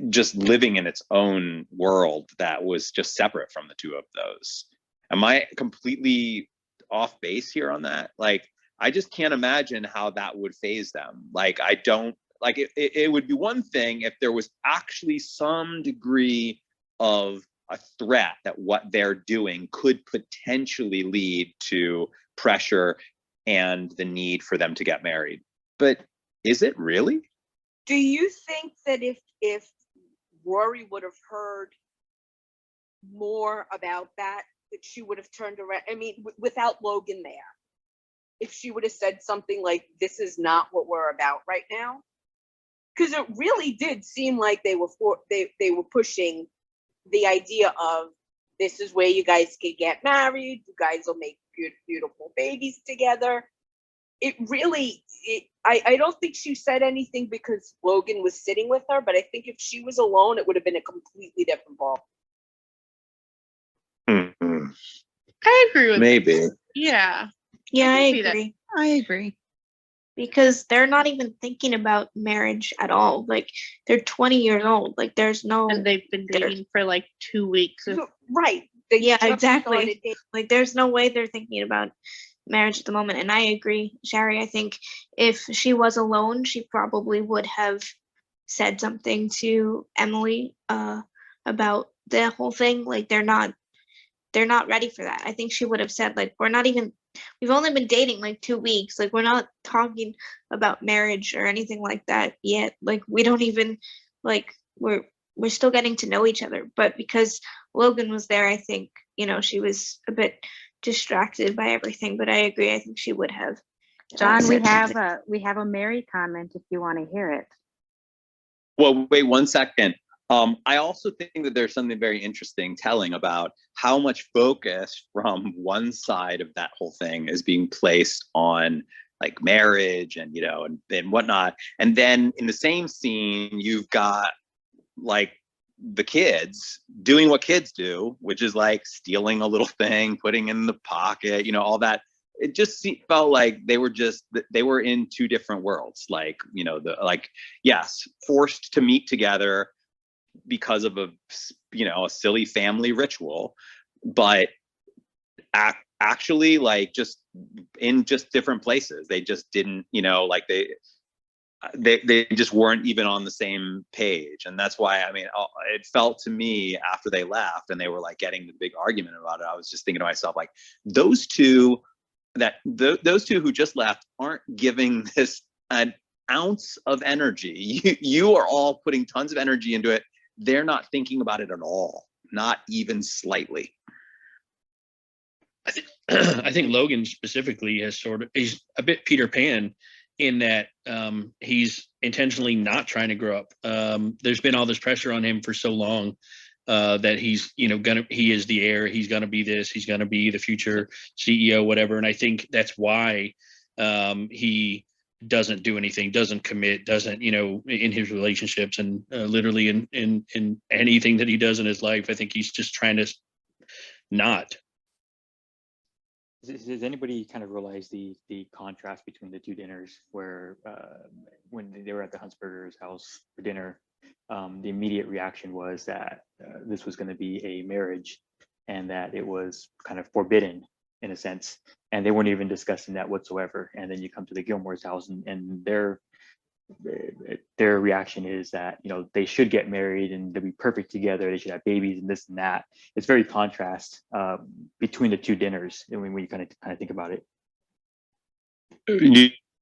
just living in its own world that was just separate from the two of those. Am I completely off base here on that? Like, I just can't imagine how that would phase them. Like, I don't, like, it would be one thing if there was actually some degree of a threat that what they're doing could potentially lead to pressure and the need for them to get married. But is it really? Do you think that if Rory would have heard more about that she would have turned around? I mean, without Logan there, if she would have said something like, "This is not what we're about right now," because it really did seem like they were pushing the idea of, this is where you guys can get married. You guys will make beautiful babies together. It really, I don't think she said anything because Logan was sitting with her, but I think if she was alone, it would have been a completely different ball. Mm-hmm. I agree with Maybe. that. Yeah. Yeah, I can see that. agree. I agree. Because they're not even thinking about marriage at all. Like, they're 20 years old. Like, there's no. And they've been dating for like 2 weeks. Right. Yeah, just exactly. started dating. Like, there's no way they're thinking about marriage at the moment. And I agree, Shari. I think if she was alone, she probably would have said something to Emily about the whole thing. Like, they're not ready for that. I think she would have said, like, we've only been dating like 2 weeks. Like, we're not talking about marriage or anything like that yet. Like, we don't even, like, we're still getting to know each other. But because Logan was there, I think, she was a bit distracted by everything. But I agree. I think she would have John, we have a Mary comment if you want to hear it. Well, wait 1 second. I also think that there's something very interesting telling about how much focus from one side of that whole thing is being placed on like marriage and, you know, and whatnot. And then in the same scene, you've got like the kids doing what kids do, which is like stealing a little thing, putting in the pocket, you know, all that. It just felt like they were in two different worlds. Like, you know, yes, forced to meet together because of a silly family ritual, but actually like just in just different places. They just didn't, you know, like they just weren't even on the same page. And that's why, I mean, it felt to me after they left and they were like getting the big argument about it, I was just thinking to myself, like, those two who just left aren't giving this an ounce of energy. You are all putting tons of energy into it. They're not thinking about it at all, not even slightly. I think Logan specifically he's a bit Peter Pan in that he's intentionally not trying to grow up. There's been all this pressure on him for so long that he's, you know, he is the heir, he's gonna be this, he's gonna be the future CEO, whatever. And I think that's why he doesn't do anything, doesn't commit, doesn't, you know, in his relationships and literally in anything that he does in his life. I think he's just trying to not. Does anybody kind of realize the contrast between the two dinners where when they were at the Huntzbergers' house for dinner, the immediate reaction was that this was going to be a marriage and that it was kind of forbidden in a sense, and they weren't even discussing that whatsoever. And then you come to the Gilmore's house and their reaction is that, you know, they should get married and they'll be perfect together, they should have babies and this and that. It's very contrast between the two dinners when you kind of think about it.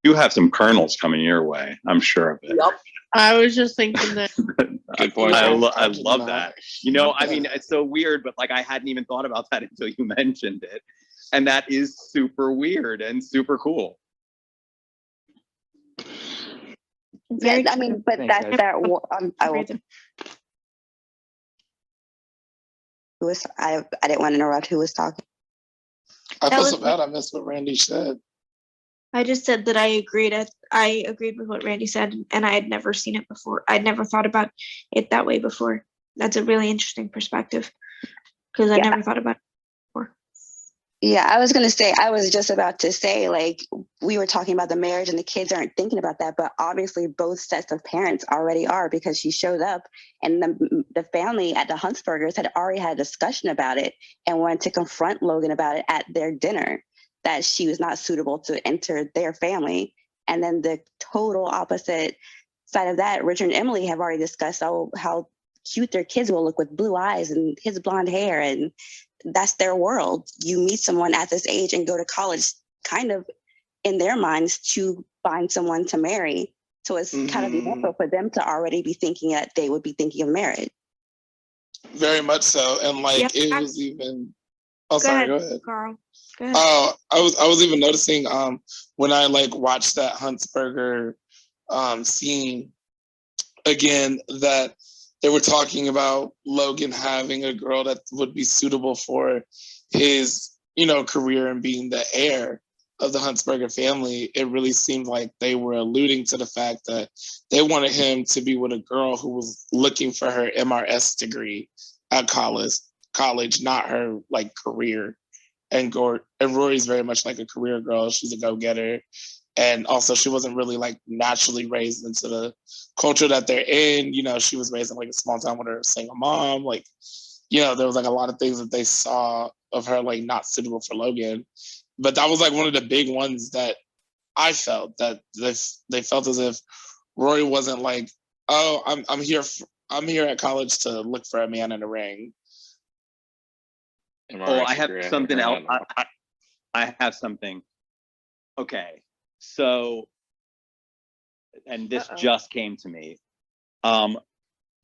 You have some kernels coming your way, I'm sure of it. Yep. I was just thinking that. Good point. I love that. You know, I mean, it's so weird, but like I hadn't even thought about that until you mentioned it. And that is super weird and super cool. Yeah, I mean, but Thanks, that's guys. that. I didn't want to interrupt. Who was talking? I That feel was so bad. I missed what Randy said. I just said that I agreed with what Randy said, and I had never seen it before. I'd never thought about it that way before. That's a really interesting perspective because I never thought about it before. Yeah, I was just about to say, like, we were talking about the marriage and the kids aren't thinking about that, but obviously both sets of parents already are, because she showed up and the family at the Huntzbergers had already had a discussion about it and wanted to confront Logan about it at their dinner, that she was not suitable to enter their family. And then the total opposite side of that, Richard and Emily have already discussed how cute their kids will look with blue eyes and his blonde hair, and that's their world. You meet someone at this age and go to college kind of in their minds to find someone to marry. So it's kind of natural for them to already be thinking that they would be thinking of marriage. Very much so. And like it was even go ahead. Carl. Go ahead. Oh, I was even noticing when I like watched that Huntzberger scene again, that they were talking about Logan having a girl that would be suitable for his, you know, career and being the heir of the Huntzberger family. It really seemed like they were alluding to the fact that they wanted him to be with a girl who was looking for her MRS degree at college, not her like career. And Rory's very much like a career girl. She's a go-getter. And also she wasn't really like naturally raised into the culture that they're in. You know, she was raised in like a small town with her single mom. Like, you know, there was like a lot of things that they saw of her like not suitable for Logan. But that was like one of the big ones that I felt, that they felt as if Rory wasn't like, oh, I'm here at college to look for a man in a ring. I have something else. I have something. Okay. So, and this just came to me.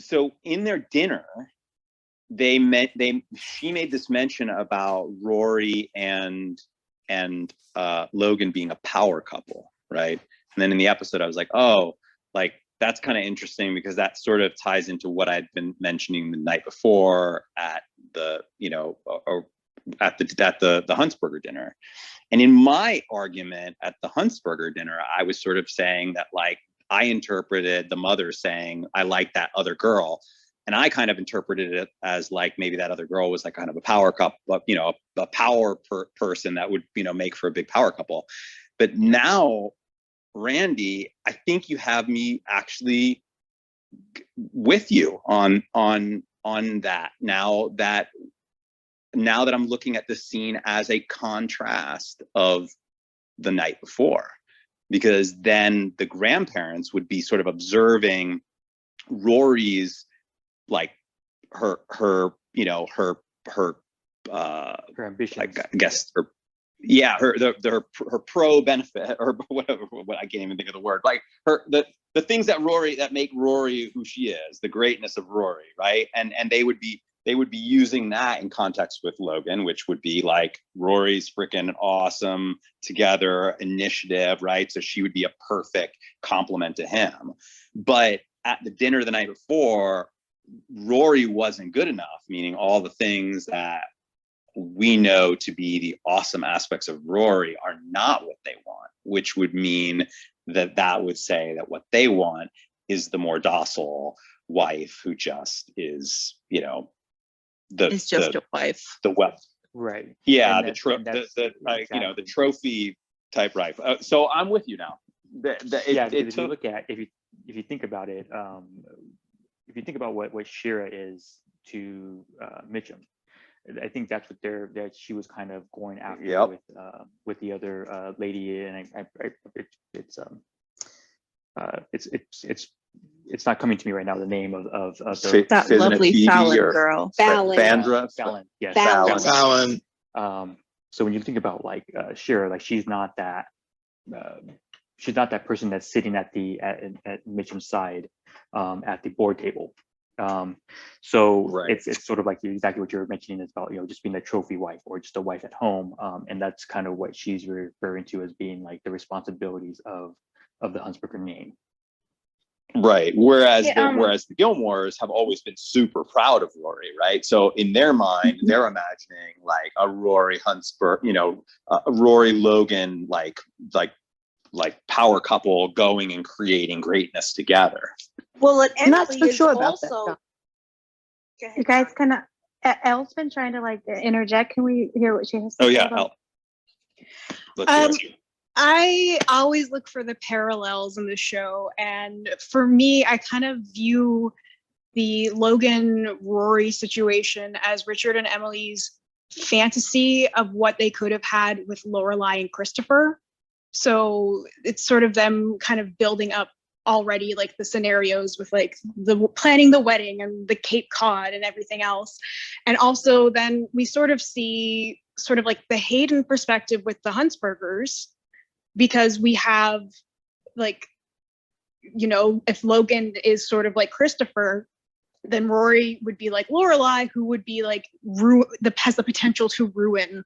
So in their dinner, she made this mention about Rory and Logan being a power couple, right? And then in the episode, I was like, oh, like that's kind of interesting because that sort of ties into what I'd been mentioning the night before at the, you know, or at the Huntzberger dinner. And in my argument at the Huntzberger dinner, I was sort of saying that, like, I interpreted the mother saying, I like that other girl. And I kind of interpreted it as like, maybe that other girl was like kind of a power couple, but, you know, a power person that would, you know, make for a big power couple. But now, Randy, I think you have me actually with you on that. Now that I'm looking at the scene as a contrast of the night before, because then the grandparents would be sort of observing Rory's, like her you know, her ambitions, I guess, her pro benefit, or whatever, I can't even think of the word, like the things that make Rory who she is, the greatness of Rory, right? And they would be using that in context with Logan, which would be like Rory's freaking awesome together initiative, right? So she would be a perfect complement to him. But at the dinner the night before, Rory wasn't good enough, meaning all the things that we know to be the awesome aspects of Rory are not what they want, which would mean that would say that what they want is the more docile wife who just is, you know, It's just a wife. The wealth. Right. Yeah, Exactly. you know, the trophy type wife. So I'm with you now. If you look at, if you think about it, if you think about what Shira is to Mitchum, I think that's what that she was kind of going after with the other lady, and it's not coming to me right now the name of that lovely Fallon girl. Fallon. Yes. Fallon. So when you think about like Shira, like she's not that person that's sitting at Mitchum's side at the board table. It's sort of like exactly what you're mentioning is about, you know, just being a trophy wife or just a wife at home, and that's kind of what she's referring to as being like the responsibilities of the Huntzberger name. Right. Whereas the Gilmores have always been super proud of Rory, right? So in their mind, they're imagining like a Rory Huntzberger, you know, a Rory Logan like power couple going and creating greatness together. Well, and I'm not so Emily is sure about also. that. Go ahead, You guys Sharon. kind of, Elle's been trying to like interject. Can we hear what she has to Oh say yeah, about- let's hear it. I always look for the parallels in the show, and for me, I kind of view the Logan Rory situation as Richard and Emily's fantasy of what they could have had with Lorelai and Christopher. So it's sort of them kind of building up already like the scenarios with like the planning the wedding and the Cape Cod and everything else. And also then we sort of see sort of like the Hayden perspective with the Huntzbergers, because we have like, you know, if Logan is sort of like Christopher, then Rory would be like Lorelai, who would be like has the potential to ruin,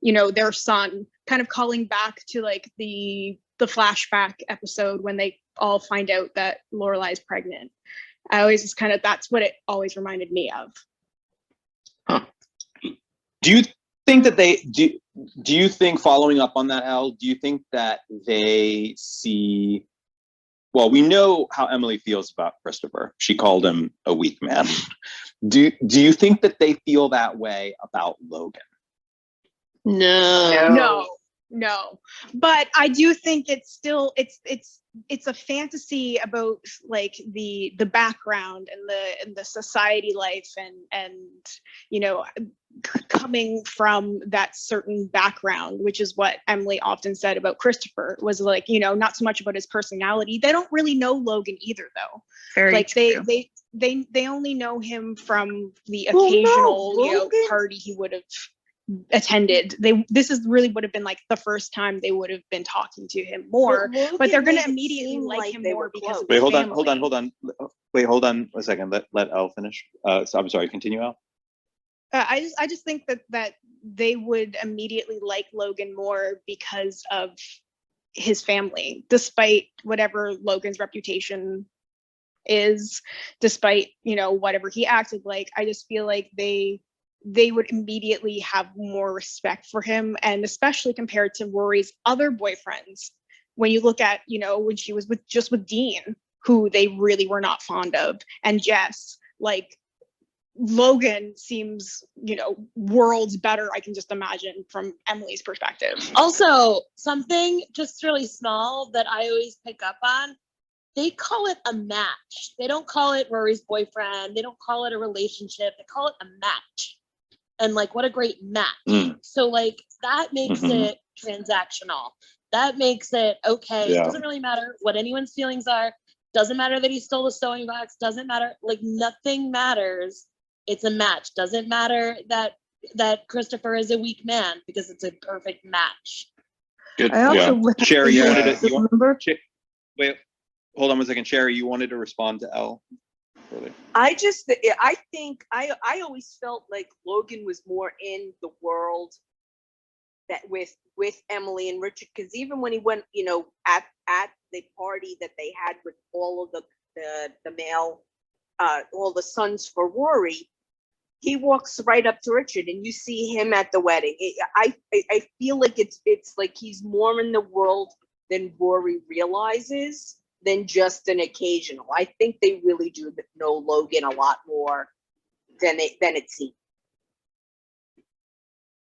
you know, their son, kind of calling back to like the flashback episode when they all find out that Lorelai is pregnant. I always just kind of, that's what it always reminded me of. Huh. Do you think that do you think, following up on that, Elle, do you think that they see, well, we know how Emily feels about Christopher. She called him a weak man. Do you think that they feel that way about Logan? No. But I do think it's still it's a fantasy about like the background and the society life and you know, coming from that certain background, which is what Emily often said about Christopher, was like, you know, not so much about his personality. They don't really know Logan either, though. Very like true. they only know him from the occasional you know, party he would have attended. This is really would have been like the first time they would have been talking to him more, but they're going to immediately like him more because of Wait, his hold family. on. Wait, hold on a second. Let Elle finish. So I'm sorry. Continue, Elle. I just think that they would immediately like Logan more because of his family, despite whatever Logan's reputation is, despite, you know, whatever he acted like. I just feel like they would immediately have more respect for him, and especially compared to Rory's other boyfriends. When you look at, you know, when she was with Dean, who they really were not fond of, and Jess, like, Logan seems, you know, worlds better, I can just imagine, from Emily's perspective. Also, something just really small that I always pick up on, they call it a match. They don't call it Rory's boyfriend. They don't call it a relationship. They call it a match. And like, what a great match. So like, that makes it transactional. That makes it okay. It doesn't really matter what anyone's feelings are. Doesn't matter that he stole the sewing box. Doesn't matter. Like, nothing matters. It's a match. Doesn't matter that Christopher is a weak man, because it's a perfect match. Good. I also would have Sherry, to you wanted use- to wait. Hold on 1 second, Sherry. You wanted to respond to Elle. Really? I think I always felt like Logan was more in the world that with Emily and Richard, because even when he went, you know, at the party that they had with all of the male, all the sons for Rory, he walks right up to Richard, and you see him at the wedding. I feel like it's like he's more in the world than Rory realizes, than just an occasional. I think they really do know Logan a lot more than it seems.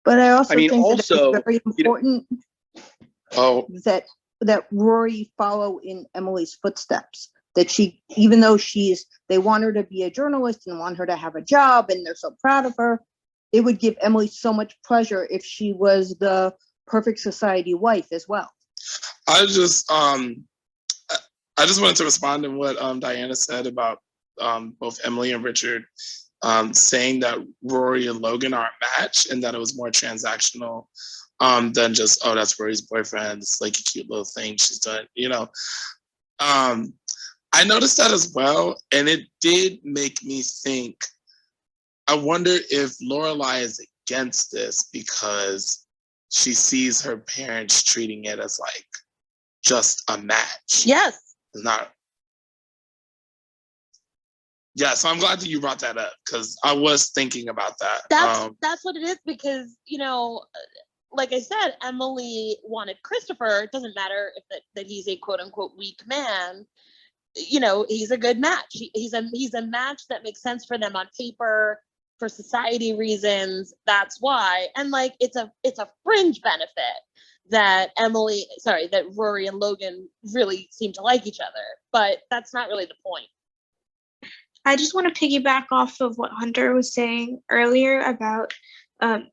But I also mean, think also, that it's very important Oh, that Rory follow in Emily's footsteps. That she, even though they want her to be a journalist and want her to have a job, and they're so proud of her, it would give Emily so much pleasure if she was the perfect society wife as well. I just wanted to respond to what Diana said about both Emily and Richard, saying that Rory and Logan are a match, and that it was more transactional than just, oh, that's Rory's boyfriend. It's like a cute little thing she's done, you know. I noticed that as well, and it did make me think, I wonder if Lorelai is against this because she sees her parents treating it as like just a match. Yes. It's not. Yeah, so I'm glad that you brought that up, because I was thinking about that. That's what it is, because, you know, like I said, Emily wanted Christopher. It doesn't matter if that he's a quote unquote weak man. You know, he's a good match. He's a match that makes sense for them on paper, for society reasons. That's why. And like, it's a fringe benefit that Rory and Logan really seem to like each other, but that's not really the point. I just want to piggyback off of what Hunter was saying earlier about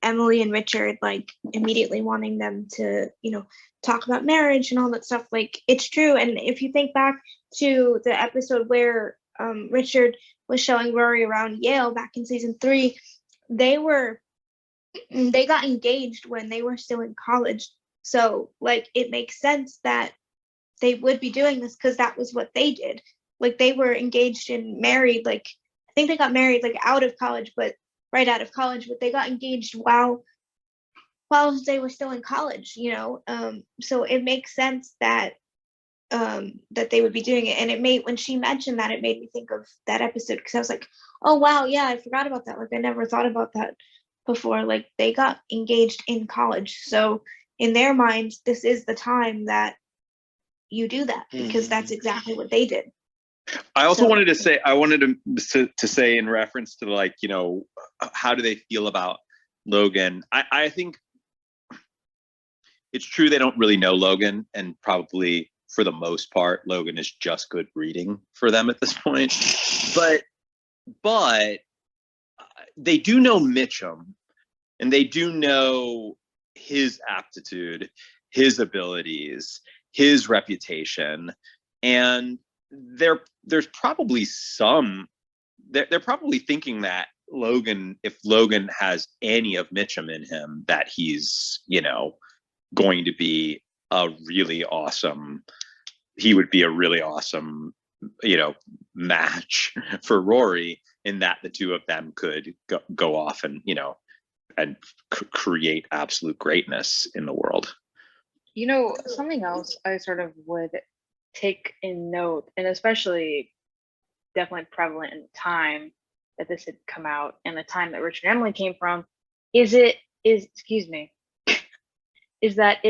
Emily and Richard, like, immediately wanting them to, you know, talk about marriage and all that stuff. Like, it's true. And if you think back to the episode where Richard was showing Rory around Yale back in season 3, they got engaged when they were still in college. So like, it makes sense that they would be doing this, because that was what they did. Like, they were engaged and married, like, I think they got married like out of college, but right out of college, but they got engaged while they were still in college, you know. So it makes sense that that they would be doing it. And when she mentioned that, it made me think of that episode, because I was like, oh wow, yeah, I forgot about that. Like, I never thought about that before. Like, they got engaged in college, so in their minds, this is the time that you do that, because that's exactly what they did. I also wanted to say in reference to, like, you know, how do they feel about Logan? I think it's true they don't really know Logan, and probably for the most part, Logan is just good reading for them at this point. But they do know Mitchum, and they do know his aptitude, his abilities, his reputation, and there's probably they're probably thinking that if Logan has any of Mitchum in him, that he's, you know, going to be he would be a really awesome, you know, match for Rory, in that the two of them could go off and, you know, create absolute greatness in the world. You know, something else I sort of would take in note, and especially definitely prevalent in the time that this had come out and the time that Richard and Emily came from, is that it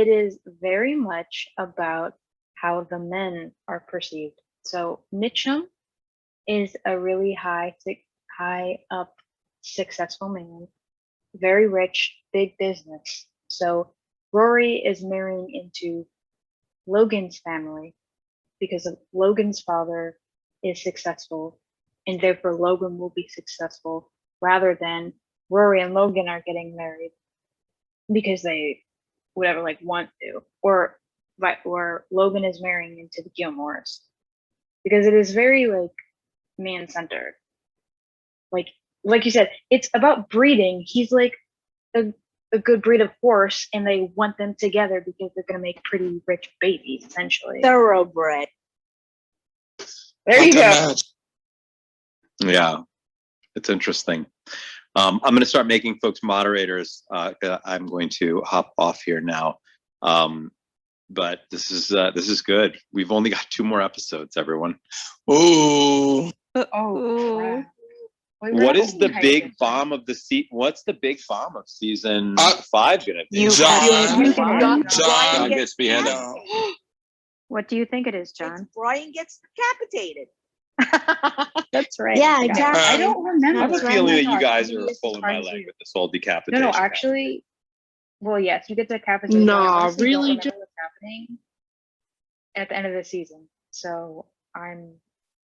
is very much about how the men are perceived. So Mitchum is a really high up successful man, very rich, big business. So Rory is marrying into Logan's family because of Logan's father is successful, and therefore Logan will be successful, rather than Rory and Logan are getting married because they whatever like want to, or Logan is marrying into the Gilmores, because it is very like man-centered. Like you said, it's about breeding. He's like a good breed of horse, and they want them together because they're going to make pretty rich babies, essentially. Thoroughbred. There you go. Yeah, it's interesting. I'm going to start making folks moderators. I'm going to hop off here now. But this is good. We've only got 2 more episodes, everyone. Ooh. Oh, what is the big bomb of the season? What's the big bomb of season 5 gonna be? John gets beheaded. What do you think it is, John? Brian gets decapitated. That's right. Yeah, I exactly. I don't remember. I have a That's feeling right. that you guys are This is pulling my hard leg to- with this whole decapitation. No, actually, well, yes, you get decapitated. but I Nah, honestly don't really, remember what's happening at the end of the season. So I'm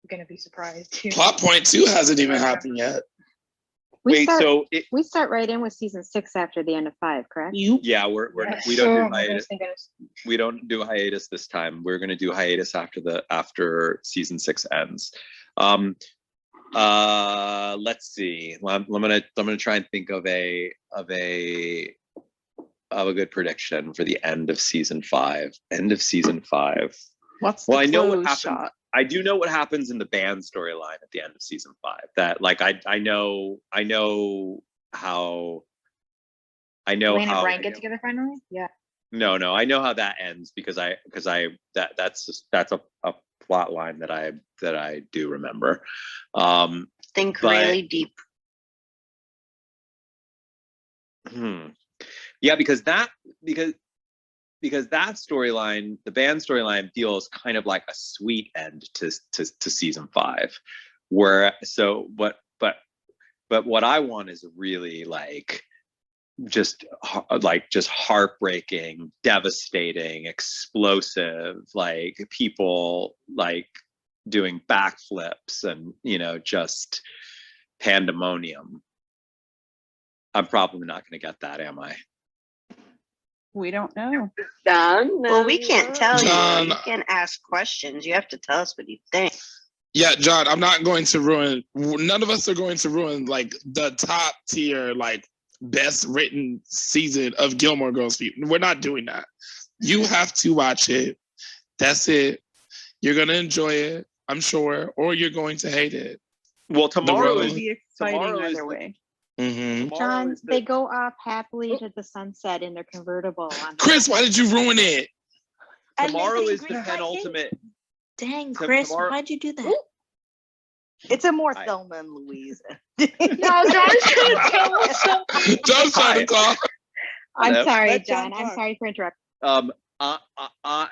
gonna be surprised too. Plot point 2 hasn't even happened yet. We start right in with season 6 after the end of 5, correct? Yeah, Yes. we don't Oh do my hiatus. goodness. We don't do hiatus this time. We're going to do hiatus after season 6 ends. Let's see. I'm gonna try and think of a good prediction for the end of season 5. End of season 5. What's the Well, I know what close happens. shot? I do know what happens in the band storyline at the end of season 5. That like I know how. Lane and Ryan get together finally? Yeah. No, I know how that ends because that's a plot line that I do remember. Think but- really deep. Yeah, because that storyline, the band storyline, feels kind of like a sweet end to season 5. But what I want is really like just heartbreaking, devastating, explosive, like people like doing backflips and just pandemonium. I'm probably not going to get that, am I? We don't know. Well, we can't tell John. you. You can ask questions. You have to tell us what you think. Yeah, John, I'm not going to ruin. None of us are going to ruin like the top tier, like best written season of Gilmore Girls. We're not doing that. You have to watch it. That's it. You're gonna enjoy it, I'm sure, or you're going to hate it. Well, tomorrow It'll is be exciting tomorrow is either way. Mm-hmm. John, they go off happily to the sunset in their convertible. Chris, why did you ruin it? tomorrow And is then the penultimate. Dang, Chris, tomorrow- why'd you do that? It's a more Thelma and Louise. No, John's trying to tell us something. John's trying to talk. I'm Hello? sorry, Let John John. I'm talk. sorry for interrupting.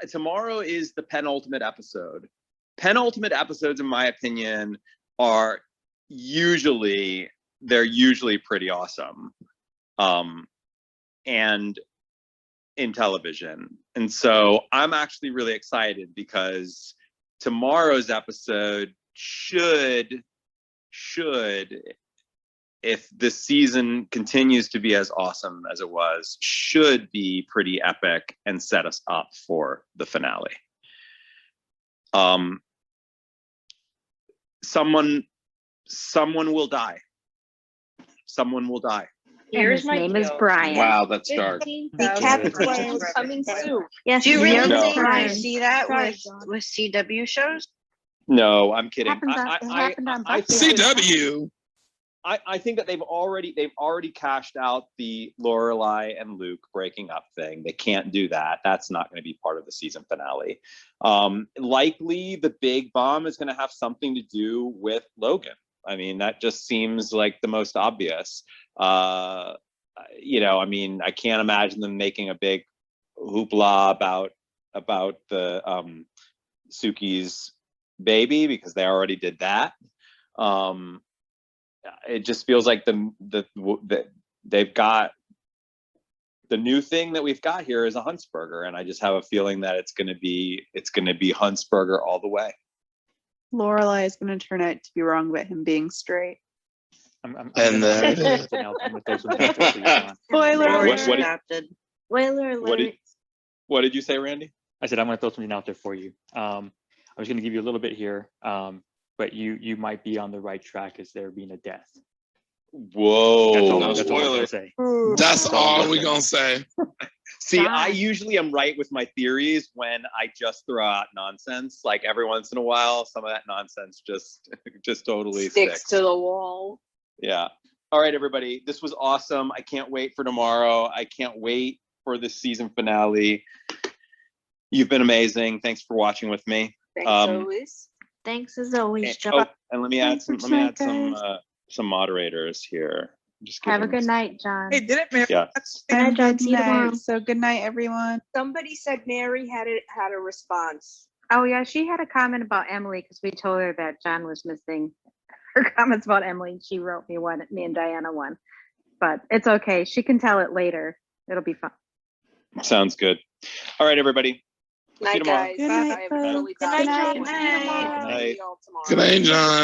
Tomorrow is the penultimate episode. Penultimate episodes, in my opinion, are usually pretty awesome, and in television. And so I'm actually really excited because tomorrow's episode should, if the season continues to be as awesome as it was, should be pretty epic and set us up for the finale. Someone will die. Someone will die. Here's his my name is deal. Brian. Wow, that's dark. Decapitated coming soon. Yes, Do you his really name is think Brian. you see that Sorry, with John. CW shows? No, I'm kidding. It happened on Buffy. CW. I think that they've already cashed out the Lorelai and Luke breaking up thing. They can't do that. That's not going to be part of the season finale. Likely the big bomb is going to have something to do with Logan. I mean, that just seems like the most obvious. You know, I mean, I can't imagine them making a big hoopla about the Suki's baby, because they already did that. It just feels like they've got the new thing that we've got here is a Huntzberger, and I just have a feeling that it's going to be Huntzberger all the way. Lorelai is going to turn out to be wrong about him being straight. And there it is. Spoiler alert. Spoiler alert. What did you say, Randy? I said I'm going to throw something out there for you. I was going to give you a little bit here, but you might be on the right track as there being a death. Whoa! That's all I'm gonna say. That's all we're gonna say. See, I usually am right with my theories when I just throw out nonsense. Like every once in a while, some of that nonsense just totally Sticks to the wall. Yeah. All right, everybody. This was awesome. I can't wait for tomorrow. I can't wait for the season finale. You've been amazing. Thanks for watching with me. Thanks always. Thanks as always, And, John. and let me add some moderators here. Just Have a kidding. good night, John. Hey, didn't Mary? Yeah. Bye, John. See you Good tomorrow. night. So good night, everyone. Somebody said Mary had a response. Oh yeah, she had a comment about Emily because we told her that John was missing her comments about Emily. She wrote me and Diana one, but it's okay. She can tell it later. It'll be fun. Sounds good. All right, everybody. See you Night, tomorrow. guys. Good night, Bye. folks. Bye. Good night. Good night. Good night, John.